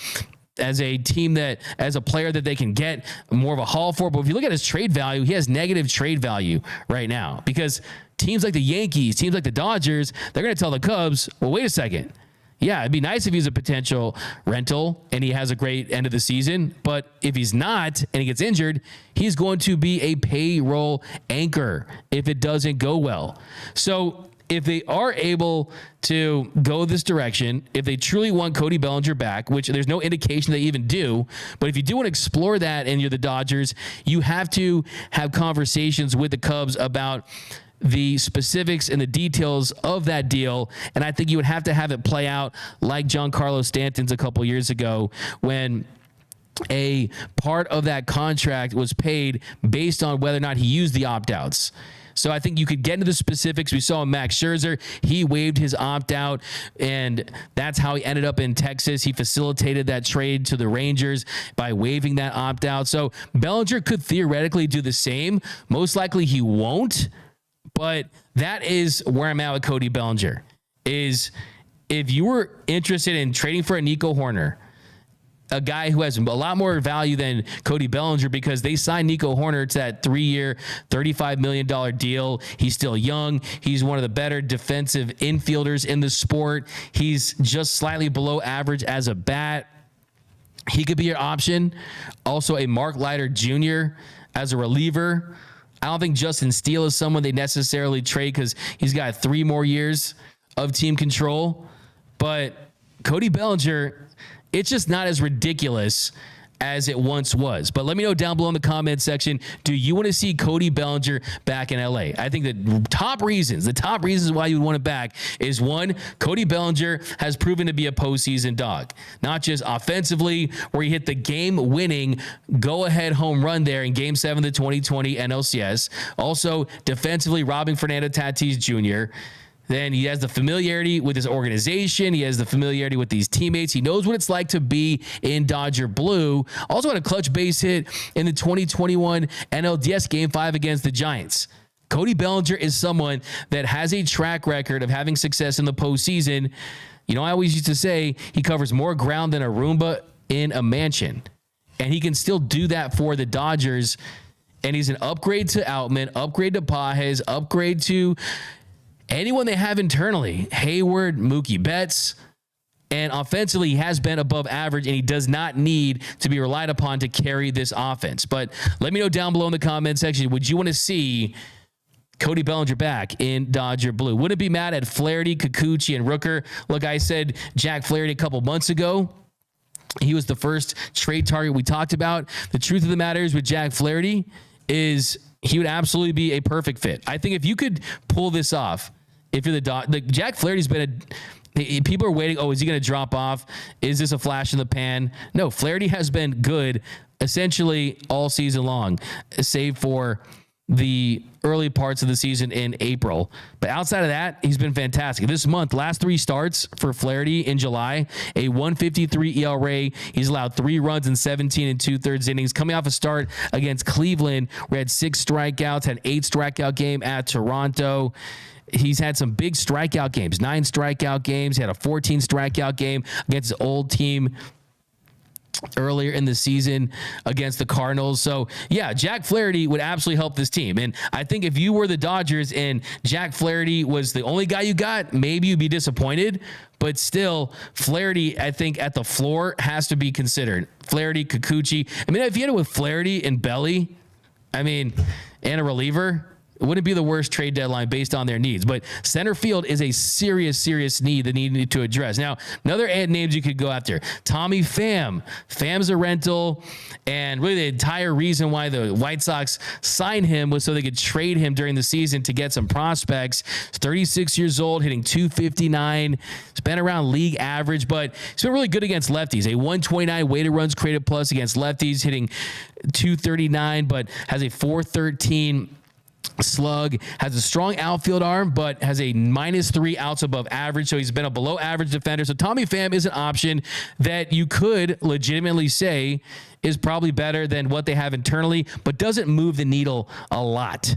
team that, as a player that they can get more of a haul for. But if you look at his trade value, he has negative trade value right now because teams like the Yankees, teams like the Dodgers, they're going to tell the Cubs, well, wait a second. Yeah, it'd be nice if he's a potential rental and he has a great end of the season. But if he's not and he gets injured, he's going to be a payroll anchor if it doesn't go well. So if they are able to go this direction, if they truly want Cody Bellinger back, which there's no indication they even do, but if you do want to explore that and you're the Dodgers, you have to have conversations with the Cubs about the specifics and the details of that deal. And I think you would have to have it play out like Giancarlo Stanton's a couple years ago when a part of that contract was paid based on whether or not he used the opt-outs. So I think you could get into the specifics. We saw Max Scherzer. He waived his opt-out, and that's how he ended up in Texas. He facilitated that trade to the Rangers by waiving that opt-out. So Bellinger could theoretically do the same. Most likely he won't, but that is where I'm at with Cody Bellinger. Is if you were interested in trading for a Nico Hoerner, a guy who has a lot more value than Cody Bellinger because they signed Nico Hoerner to that 3-year, $35 million deal. He's still young. He's one of the better defensive infielders in the sport. He's just slightly below average as a bat. He could be your option. Also, a Mark Leiter Jr. as a reliever. I don't think Justin Steele is someone they necessarily trade because he's got 3 more years of team control. But Cody Bellinger, it's just not as ridiculous as it once was. But let me know down below in the comment section, do you want to see Cody Bellinger back in LA? I think the top reasons why you would want it back is, one, Cody Bellinger has proven to be a postseason dog, not just offensively, where he hit the game-winning go-ahead home run there in Game 7 of the 2020 NLCS. Also, defensively, robbing Fernando Tatis Jr. Then he has the familiarity with his organization. He has the familiarity with these teammates. He knows what it's like to be in Dodger blue. Also had a clutch base hit in the 2021 NLDS Game 5 against the Giants. Cody Bellinger is someone that has a track record of having success in the postseason. You know, I always used to say he covers more ground than a Roomba in a mansion. And he can still do that for the Dodgers. And he's an upgrade to Outman, upgrade to Pages, upgrade to anyone they have internally, Hayward, Mookie Betts, and offensively he has been above average, and he does not need to be relied upon to carry this offense. But let me know down below in the comment section, would you want to see Cody Bellinger back in Dodger blue? Wouldn't be mad at Flaherty, Kikuchi, and Rooker. Look, I said Jack Flaherty a couple months ago. He was the first trade target we talked about. The truth of the matter is with Jack Flaherty is he would absolutely be a perfect fit. I think if you could pull this off, if you're the Jack Flaherty's been people are waiting. Oh, is he going to drop off? Is this a flash in the pan? No, Flaherty has been good essentially all season long, save for the early parts of the season in April. But outside of that, he's been fantastic. This month, last 3 starts for Flaherty in July, a 1.53 ERA. He's allowed 3 runs in 17 2/3 innings. Coming off a start against Cleveland, we had 6 strikeouts, had 8 strikeout game at Toronto. He's had some big strikeout games, 9 strikeout games. He had a 14 strikeout game against his old team earlier in the season against the Cardinals. So yeah, Jack Flaherty would absolutely help this team. And I think if you were the Dodgers and Jack Flaherty was the only guy you got, maybe you'd be disappointed, but still Flaherty, I think at the floor has to be considered. Flaherty, Kikuchi. I mean, if you had it with Flaherty and Belly, I mean, and a reliever, it wouldn't be the worst trade deadline based on their needs. But center field is a serious need that need to address. Now, another names you could go after. Tommy Pham. Pham's a rental, and really the entire reason why the White Sox signed him was so they could trade him during the season to get some prospects. He's 36 years old, hitting .259. He's been around league average, but he's been really good against lefties. A 129 weighted runs created plus against lefties, hitting .239, but has a .413 slug, has a strong outfield arm, but has a -3 outs above average. So he's been a below average defender. So Tommy Pham is an option that you could legitimately say is probably better than what they have internally, but doesn't move the needle a lot.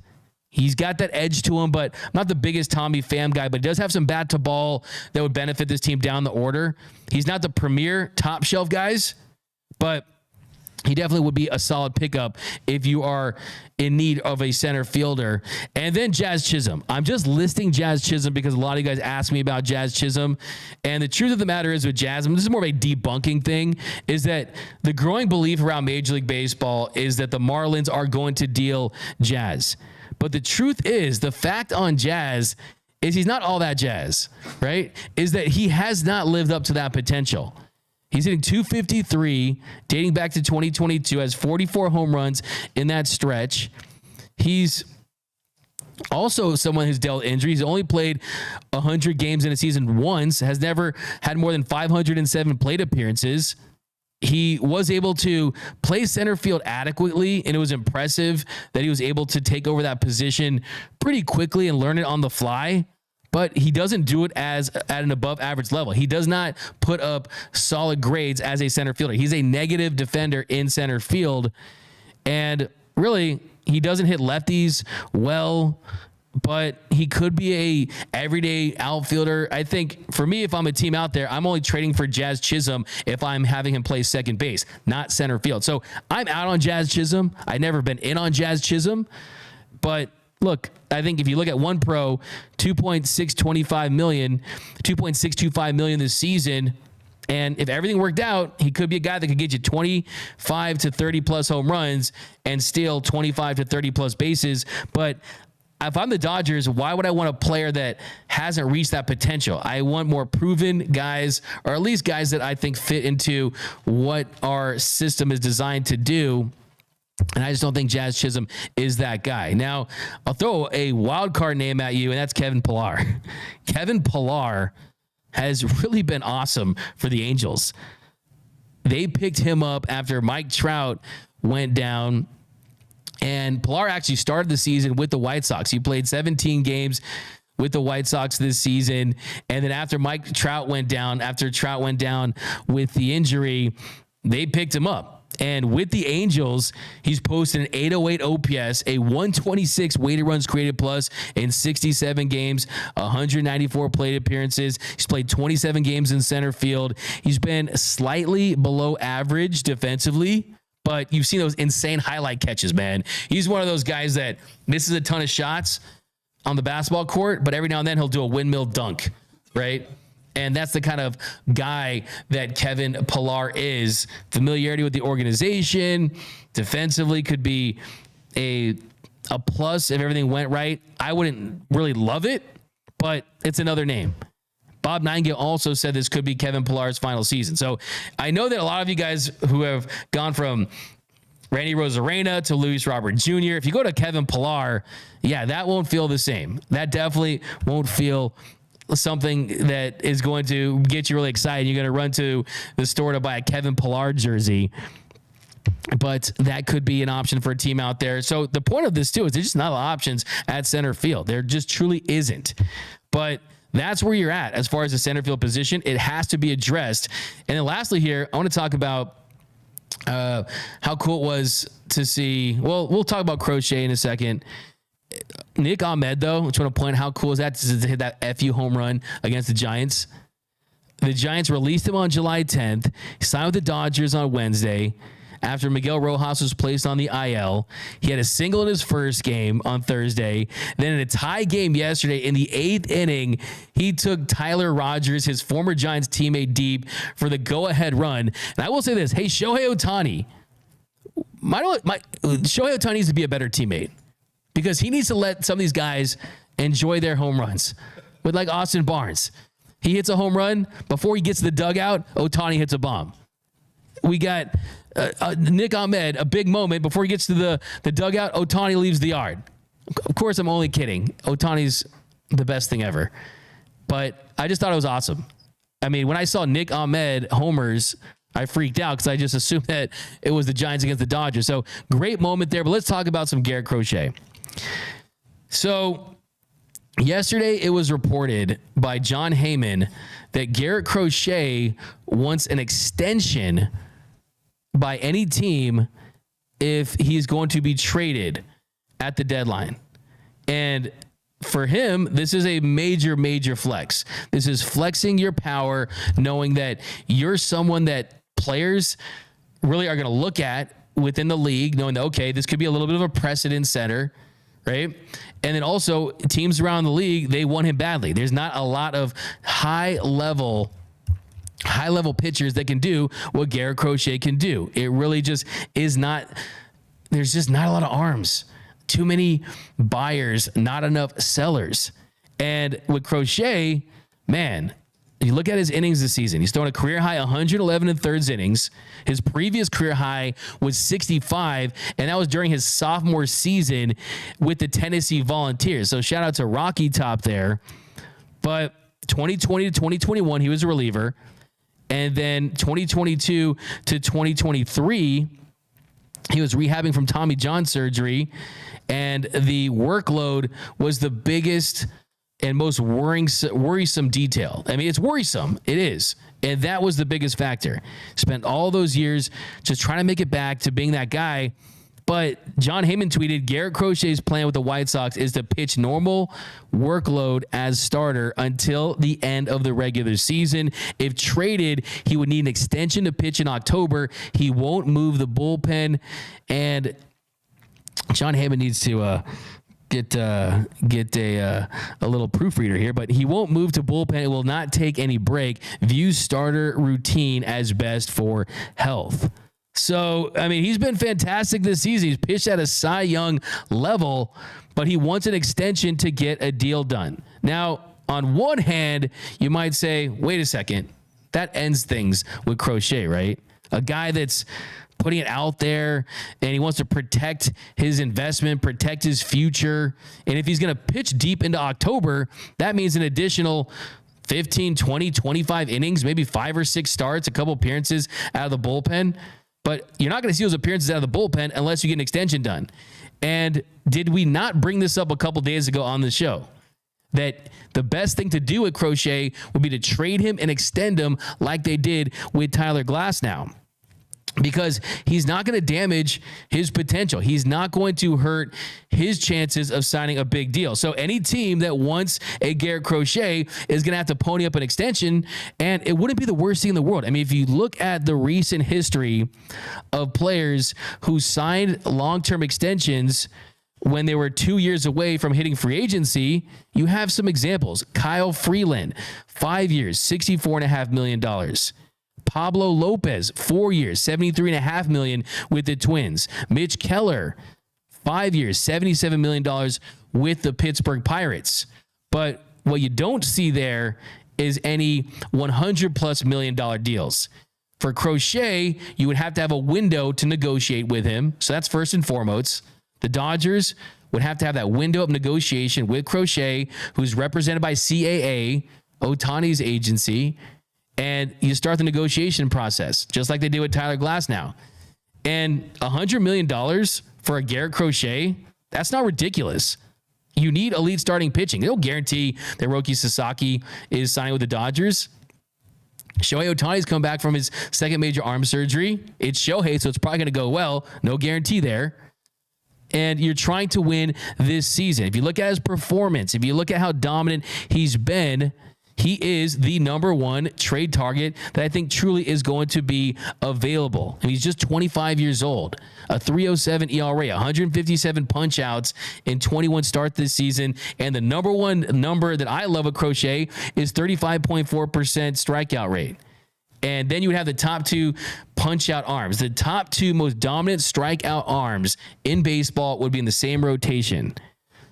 He's got that edge to him, but I'm not the biggest Tommy Pham guy, but he does have some bat to ball that would benefit this team down the order. He's not the premier top shelf guys, but he definitely would be a solid pickup if you are in need of a center fielder. And then Jazz Chisholm. I'm just listing Jazz Chisholm because a lot of you guys asked me about Jazz Chisholm. And the truth of the matter is with Jazz, this is more of a debunking thing, is that the growing belief around Major League Baseball is that the Marlins are going to deal Jazz. But the truth is, the fact on Jazz is he's not all that Jazz, right? Is that he has not lived up to that potential. He's hitting .253, dating back to 2022, has 44 home runs in that stretch. He's also someone who's dealt injuries. He's only played 100 games in a season once, has never had more than 507 plate appearances. He was able to play center field adequately, and it was impressive that he was able to take over that position pretty quickly and learn it on the fly. But he doesn't do it at an above average level. He does not put up solid grades as a center fielder. He's a negative defender in center field. And really, he doesn't hit lefties well, but he could be a everyday outfielder. I think for me, if I'm a team out there, I'm only trading for Jazz Chisholm if I'm having him play second base, not center field. So I'm out on Jazz Chisholm. I've never been in on Jazz Chisholm, but look, I think if you look at one pro, $2.625 million this season, and if everything worked out, he could be a guy that could get you 25 to 30 plus home runs and steal 25 to 30 plus bases. But if I'm the Dodgers, why would I want a player that hasn't reached that potential? I want more proven guys, or at least guys that I think fit into what our system is designed to do. And I just don't think Jazz Chisholm is that guy. Now, I'll throw a wild card name at you, and that's Kevin Pillar. Kevin Pillar has really been awesome for the Angels. They picked him up after Mike Trout went down. And Pillar actually started the season with the White Sox. He played 17 games with the White Sox this season. And then after Trout went down with the injury, they picked him up. And with the Angels, he's posted an 808 OPS, a 126 weighted runs created plus in 67 games, 194 plate appearances. He's played 27 games in center field. He's been slightly below average defensively, but you've seen those insane highlight catches, man. He's one of those guys that misses a ton of shots on the basketball court, but every now and then he'll do a windmill dunk, right? And that's the kind of guy that Kevin Pillar is. Familiarity with the organization, defensively could be a plus if everything went right. I wouldn't really love it, but it's another name. Bob Nightingale also said this could be Kevin Pillar's final season. So I know that a lot of you guys who have gone from Randy Rosarena to Luis Robert Jr., if you go to Kevin Pillar, yeah, that won't feel the same. That definitely won't feel something that is going to get you really excited. You're going to run to the store to buy a Kevin Pillar jersey. But that could be an option for a team out there. So the point of this, too, is there's just not a lot of options at center field. There just truly isn't. But that's where you're at as far as the center field position. It has to be addressed. And then lastly here, I want to talk about how cool it was to see. Well, we'll talk about Crochet in a second. Nick Ahmed, though, I just want to point out how cool is that to hit that FU home run against the Giants. The Giants released him on July 10th. He signed with the Dodgers on Wednesday after Miguel Rojas was placed on the IL. He had a single in his first game on Thursday. Then in a tie game yesterday in the 8th inning, he took Tyler Rogers, his former Giants teammate, deep for the go-ahead run. And I will say this. Hey, Shohei Ohtani. Shohei Ohtani needs to be a better teammate because he needs to let some of these guys enjoy their home runs. With like Austin Barnes. He hits a home run. Before he gets to the dugout, Ohtani hits a bomb. We got Nick Ahmed, a big moment. Before he gets to the dugout, Ohtani leaves the yard. Of course, I'm only kidding. Ohtani's the best thing ever. But I just thought it was awesome. I mean, when I saw Nick Ahmed homers, I freaked out because I just assumed that it was the Giants against the Dodgers. So great moment there. But let's talk about some Garrett Crochet. So yesterday it was reported by John Heyman that Garrett Crochet wants an extension by any team if he's going to be traded at the deadline. And for him, this is a major, major flex. This is flexing your power, knowing that you're someone that players really are going to look at within the league, knowing that, okay, this could be a little bit of a precedent setter, right? And then also teams around the league, they want him badly. There's not a lot of high level pitchers that can do what Garrett Crochet can do. It really just is not, there's just not a lot of arms. Too many buyers, not enough sellers. And with Crochet, man, you look at his innings this season. He's thrown a career high 111 in thirds innings. His previous career high was 65, and that was during his sophomore season with the Tennessee Volunteers. So shout out to Rocky Top there. But 2020 to 2021, he was a reliever. And then 2022 to 2023, he was rehabbing from Tommy John surgery, and the workload was the biggest and most worrisome detail. I mean, it's worrisome. It is. And that was the biggest factor. Spent all those years just trying to make it back to being that guy. But John Heyman tweeted, Garrett Crochet's plan with the White Sox is to pitch normal workload as starter until the end of the regular season. If traded, he would need an extension to pitch in October. He won't move the bullpen. And John Heyman needs to get a little proofreader here, but he won't move to bullpen. It will not take any break. Views starter routine as best for health. So, I mean, he's been fantastic this season. He's pitched at a Cy Young level, but he wants an extension to get a deal done. Now, on one hand, you might say, wait a second, that ends things with Crochet, right? A guy that's putting it out there and he wants to protect his investment, protect his future. And if he's going to pitch deep into October, that means an additional 15, 20, 25 innings, maybe 5 or 6 starts, a couple appearances out of the bullpen. But you're not going to see those appearances out of the bullpen unless you get an extension done. And did we not bring this up a couple days ago on the show? That the best thing to do with Crochet would be to trade him and extend him like they did with Tyler Glasnow. Because he's not going to damage his potential. He's not going to hurt his chances of signing a big deal. So any team that wants a Garrett Crochet is going to have to pony up an extension, and it wouldn't be the worst thing in the world. I mean, if you look at the recent history of players who signed long-term extensions when they were 2 years away from hitting free agency, you have some examples. Kyle Freeland, 5 years, $64.5 million. Pablo Lopez, 4 years, $73.5 million with the Twins. Mitch Keller, 5 years, $77 million with the Pittsburgh Pirates. But what you don't see there is any $100+ million deals. For Crochet, you would have to have a window to negotiate with him. So that's first and foremost. The Dodgers would have to have that window of negotiation with Crochet, who's represented by CAA, Ohtani's agency, and you start the negotiation process, just like they did with Tyler Glasnow. And $100 million for a Garrett Crochet, that's not ridiculous. You need elite starting pitching. They don't guarantee that Roki Sasaki is signing with the Dodgers. Shohei Ohtani's come back from his second major arm surgery. It's Shohei, so it's probably going to go well. No guarantee there. And you're trying to win this season. If you look at his performance, if you look at how dominant he's been, he is the number one trade target that I think truly is going to be available. And he's just 25 years old. A 3.07 ERA, 157 punch outs in 21 starts this season. And the number one number that I love with Crochet is 35.4% strikeout rate. And then you would have the top 2 punch out arms. The top 2 most dominant strikeout arms in baseball would be in the same rotation.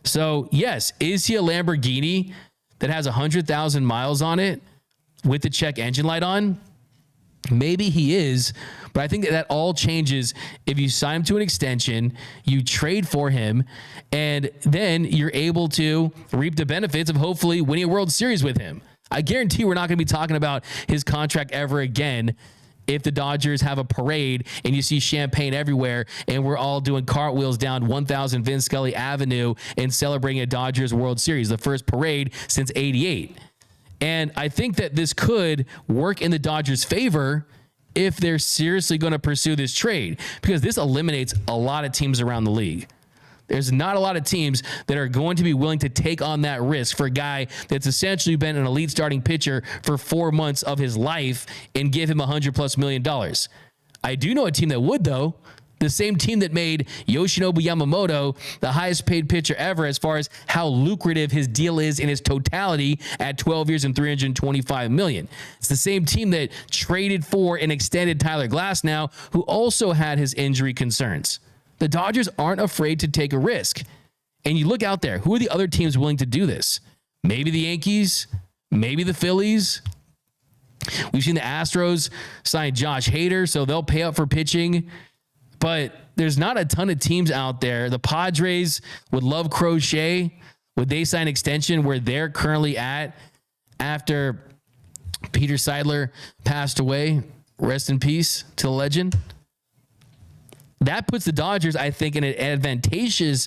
So yes, is he a Lamborghini that has 100,000 miles on it with the check engine light on? Maybe he is, but I think that all changes if you sign him to an extension, you trade for him, and then you're able to reap the benefits of hopefully winning a World Series with him. I guarantee we're not going to be talking about his contract ever again if the Dodgers have a parade and you see champagne everywhere and we're all doing cartwheels down 1000 Vince Scully Avenue and celebrating a Dodgers World Series, the first parade since '88. And I think that this could work in the Dodgers' favor if they're seriously going to pursue this trade, because this eliminates a lot of teams around the league. There's not a lot of teams that are going to be willing to take on that risk for a guy that's essentially been an elite starting pitcher for 4 months of his life and give him $100+ million. I do know a team that would, though. The same team that made Yoshinobu Yamamoto the highest paid pitcher ever as far as how lucrative his deal is in his totality at 12 years and $325 million. It's the same team that traded for and extended Tyler Glasnow, who also had his injury concerns. The Dodgers aren't afraid to take a risk. And you look out there, who are the other teams willing to do this? Maybe the Yankees, maybe the Phillies. We've seen the Astros sign Josh Hader, so they'll pay up for pitching. But there's not a ton of teams out there. The Padres would love Crochet. Would they sign an extension where they're currently at after Peter Seidler passed away? Rest in peace to the legend. That puts the Dodgers, I think, in an advantageous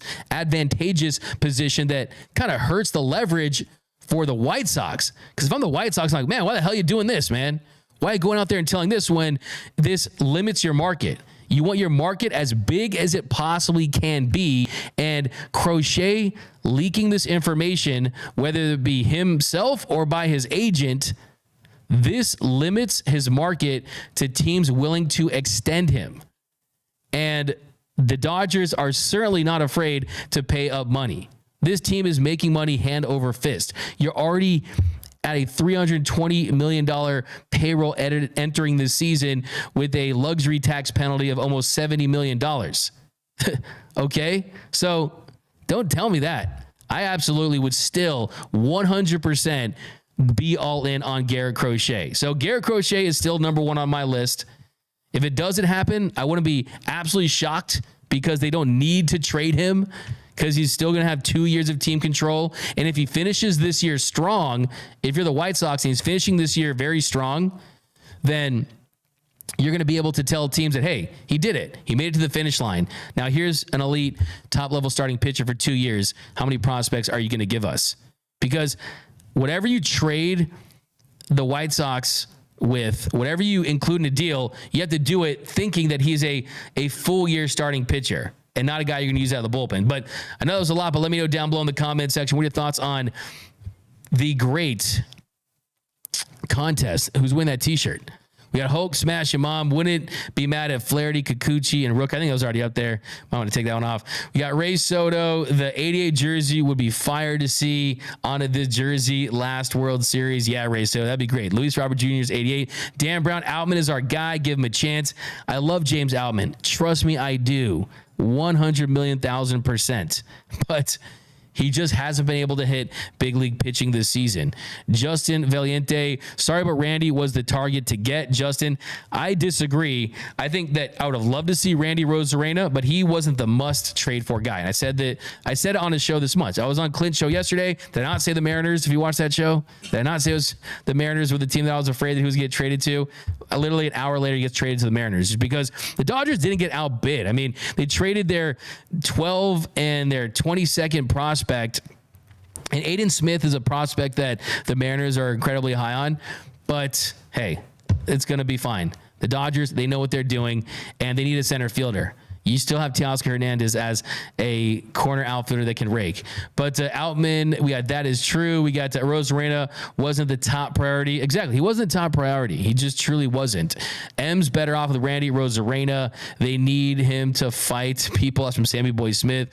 position that kind of hurts the leverage for the White Sox. Because if I'm the White Sox, I'm like, man, why the hell are you doing this, man? Why are you going out there and telling this when this limits your market? You want your market as big as it possibly can be, and Crochet leaking this information, whether it be himself or by his agent, this limits his market to teams willing to extend him. And the Dodgers are certainly not afraid to pay up money. This team is making money hand over fist. You're already at a $320 million payroll entering this season with a luxury tax penalty of almost $70 million. Okay? So don't tell me that. I absolutely would still 100% be all in on Garrett Crochet. So Garrett Crochet is still number one on my list. If it doesn't happen, I wouldn't be absolutely shocked because they don't need to trade him because he's still going to have 2 years of team control. And if he finishes this year strong, if you're the White Sox and he's finishing this year very strong, then you're going to be able to tell teams that, hey, he did it. He made it to the finish line. Now, here's an elite top-level starting pitcher for 2 years. How many prospects are you going to give us? Because whatever you trade the White Sox with, whatever you include in a deal, you have to do it thinking that he's a full-year starting pitcher and not a guy you're going to use out of the bullpen. But I know that was a lot, but let me know down below in the comment section what are your thoughts on the great contest. Who's winning that t-shirt? We got Hulk, Smash Your Mom, Wouldn't Be Mad at Flaherty, Kikuchi, and Rook. I think that was already up there. I want to take that one off. We got Ray Soto. The 88 jersey would be fire to see on this jersey last World Series. Yeah, Ray Soto. That'd be great. Luis Robert Jr.'s 88. Dan Brown. Outman is our guy. Give him a chance. I love James Outman. Trust me, I do. 100,000,000%. But he just hasn't been able to hit big league pitching this season. Justin Valiente, sorry, but Randy was the target to get. Justin, I disagree. I think that I would have loved to see Randy Rosarena, but he wasn't the must trade for guy. And I said it on his show this month. I was on Clint's show yesterday. Did I not say the Mariners? If you watched that show, did I not say it was the Mariners were the team that I was afraid that he was going to get traded to? Literally an hour later, he gets traded to the Mariners just because the Dodgers didn't get outbid. I mean, they traded their 12 and their 22nd prospect. And Aiden Smith is a prospect that the Mariners are incredibly high on. But, hey, it's going to be fine. The Dodgers, they know what they're doing, and they need a center fielder. You still have Teoscar Hernandez as a corner outfielder that can rake. But Outman, we got That Is True. We got Rosarena wasn't the top priority. Exactly. He wasn't the top priority. He just truly wasn't. M's better off with Randy Rosarena. They need him to fight people. That's from Sammy Boy Smith.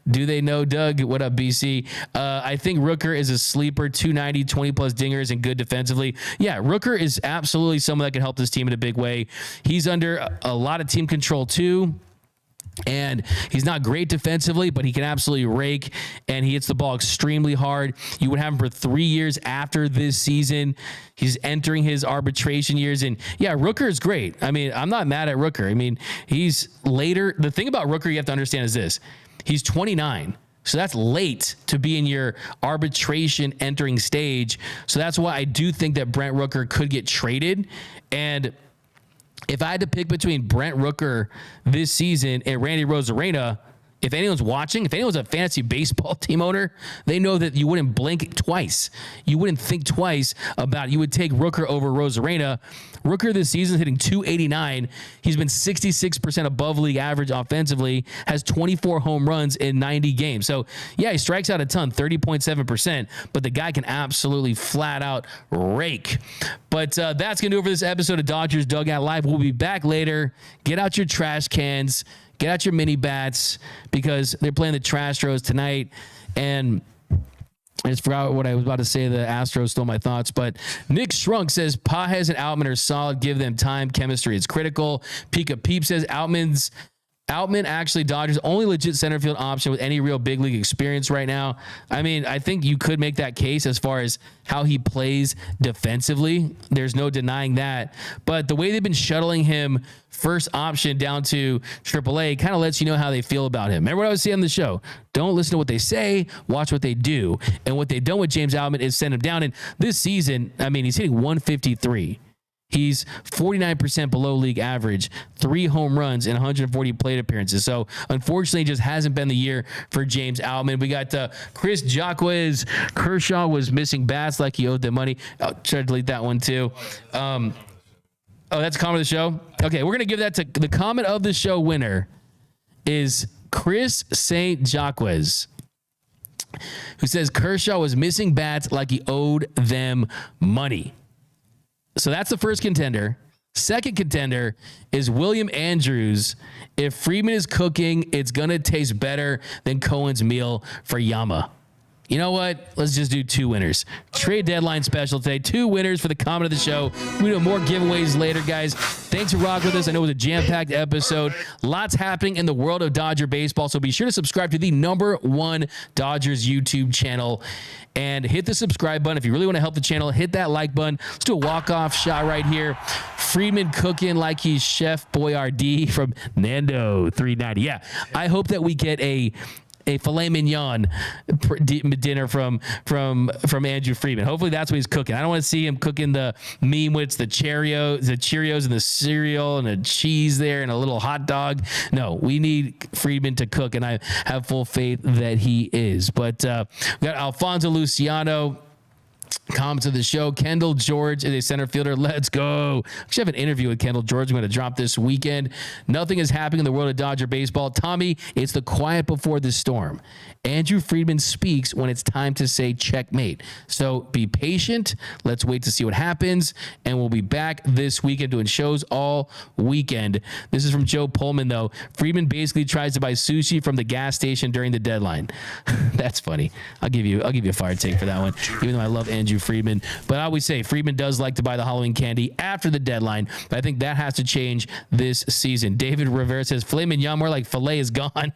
Do they know Doug? What up, BC? I think Rooker is a sleeper, 290, 20-plus dingers, and good defensively. Yeah, Rooker is absolutely someone that can help this team in a big way. He's under a lot of team control, too. And he's not great defensively, but he can absolutely rake, and he hits the ball extremely hard. You would have him for 3 years after this season. He's entering his arbitration years, and yeah, Rooker is great. I mean, I'm not mad at Rooker. I mean, he's later. The thing about Rooker you have to understand is this. He's 29. So that's late to be in your arbitration entering stage. So that's why I do think that Brent Rooker could get traded. And if I had to pick between Brent Rooker this season and Randy Rosarena, if anyone's watching, if anyone's a fantasy baseball team owner, they know that you wouldn't blink twice. You wouldn't think twice about it. You would take Rooker over Rosarena. Rooker this season is hitting 289. He's been 66% above league average offensively, has 24 home runs in 90 games. So, yeah, he strikes out a ton, 30.7%, but the guy can absolutely flat out rake. But that's going to do it for this episode of Dodgers Dugout Live. We'll be back later. Get out your trash cans. Get out your mini bats because they're playing the Trastros tonight. And I just forgot what I was about to say. The Astros stole my thoughts. But Nick Shrunk says, Pages and Outman are solid. Give them time. Chemistry is critical. Pika Peep says, Outman actually Dodgers' only legit center field option with any real big league experience right now. I mean, I think you could make that case as far as how he plays defensively. There's no denying that. But the way they've been shuttling him first option down to AAA kind of lets you know how they feel about him. Remember what I was saying on the show? Don't listen to what they say, watch what they do. And what they've done with James Outman is send him down. And this season, I mean, he's hitting 153. He's 49% below league average, 3 home runs, and 140 plate appearances. So, unfortunately, it just hasn't been the year for James Outman. We got Chris Jacquez. Kershaw was missing bats like he owed them money. I'll try to delete that one, too. Oh, that's a comment of the show? Okay, we're going to give that to the comment of the show winner is Chris St. Jacquez, who says Kershaw was missing bats like he owed them money. So that's the first contender. Second contender is William Andrews. If Friedman is cooking, it's going to taste better than Cohen's meal for Yama. You know what? Let's just do 2 winners. Trade deadline special today. 2 winners for the comment of the show. We do more giveaways later, guys. Thanks for rocking with us. I know it was a jam-packed episode. Lots happening in the world of Dodger baseball, so be sure to subscribe to the #1 Dodgers YouTube channel and hit the subscribe button. If you really want to help the channel, hit that like button. Let's do a walk-off shot right here. Friedman cooking like he's Chef Boyardee from Nando 390. Yeah, I hope that we get a filet mignon dinner from Andrew Friedman. Hopefully that's what he's cooking. I don't want to see him cooking the meme with the Cheerios and the cereal and the cheese there and a little hot dog. No, we need Friedman to cook, and I have full faith that he is. But we got Alfonso Luciano. Comments of the show. Kendall George is a center fielder. Let's go. Actually, have an interview with Kendall George. I'm going to drop this weekend. Nothing is happening in the world of Dodger baseball. Tommy, it's the quiet before the storm. Andrew Friedman speaks when it's time to say checkmate. So be patient. Let's wait to see what happens. And we'll be back this weekend doing shows all weekend. This is from Joe Pullman, though. Friedman basically tries to buy sushi from the gas station during the deadline. That's funny. I'll give you a fire take for that one, even though I love Andrew Friedman. But I always say Friedman does like to buy the Halloween candy after the deadline. But I think that has to change this season. David Rivera says filet mignon, more like filet is gone.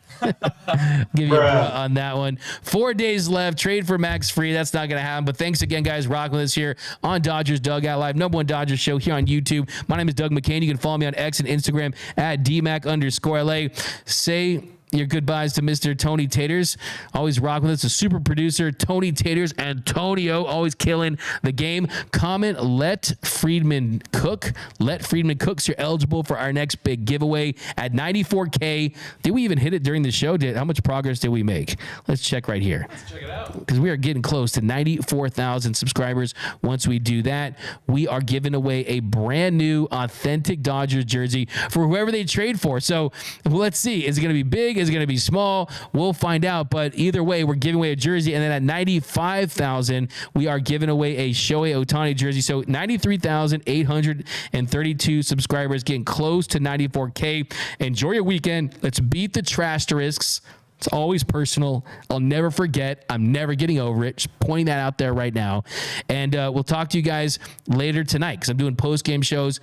Give you on that one. 4 days left. Trade for Max Fried. That's not going to happen. But thanks again, guys, rocking with us here on Dodgers Dugout Live, #1 Dodgers show here on YouTube. My name is Doug McKain. You can follow me on X and Instagram at DMac_LA. Say your goodbyes to Mr. Tony Taters. Always rock with us. A super producer, Tony Taters. Antonio, always killing the game. Comment, let Friedman cook. Let Friedman cook so you're eligible for our next big giveaway at 94K. Did we even hit it during the show? How much progress did we make? Let's check right here. Let's check it out. Because we are getting close to 94,000 subscribers. Once we do that, we are giving away a brand new authentic Dodgers jersey for whoever they trade for. So let's see. Is it going to be big? Is it going to be small? We'll find out. But either way, we're giving away a jersey. And then at 95,000, we are giving away a Shohei Ohtani jersey. So 93,832 subscribers, getting close to 94K. Enjoy your weekend. Let's beat the Trash-terisks. It's always personal. I'll never forget. I'm never getting over it. Just pointing that out there right now. And we'll talk to you guys later tonight because I'm doing post-game shows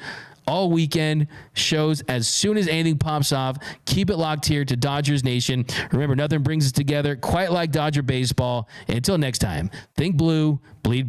all weekend, shows as soon as anything pops off. Keep it locked here to Dodgers Nation. Remember, nothing brings us together quite like Dodger baseball. And until next time, think blue, bleed blue.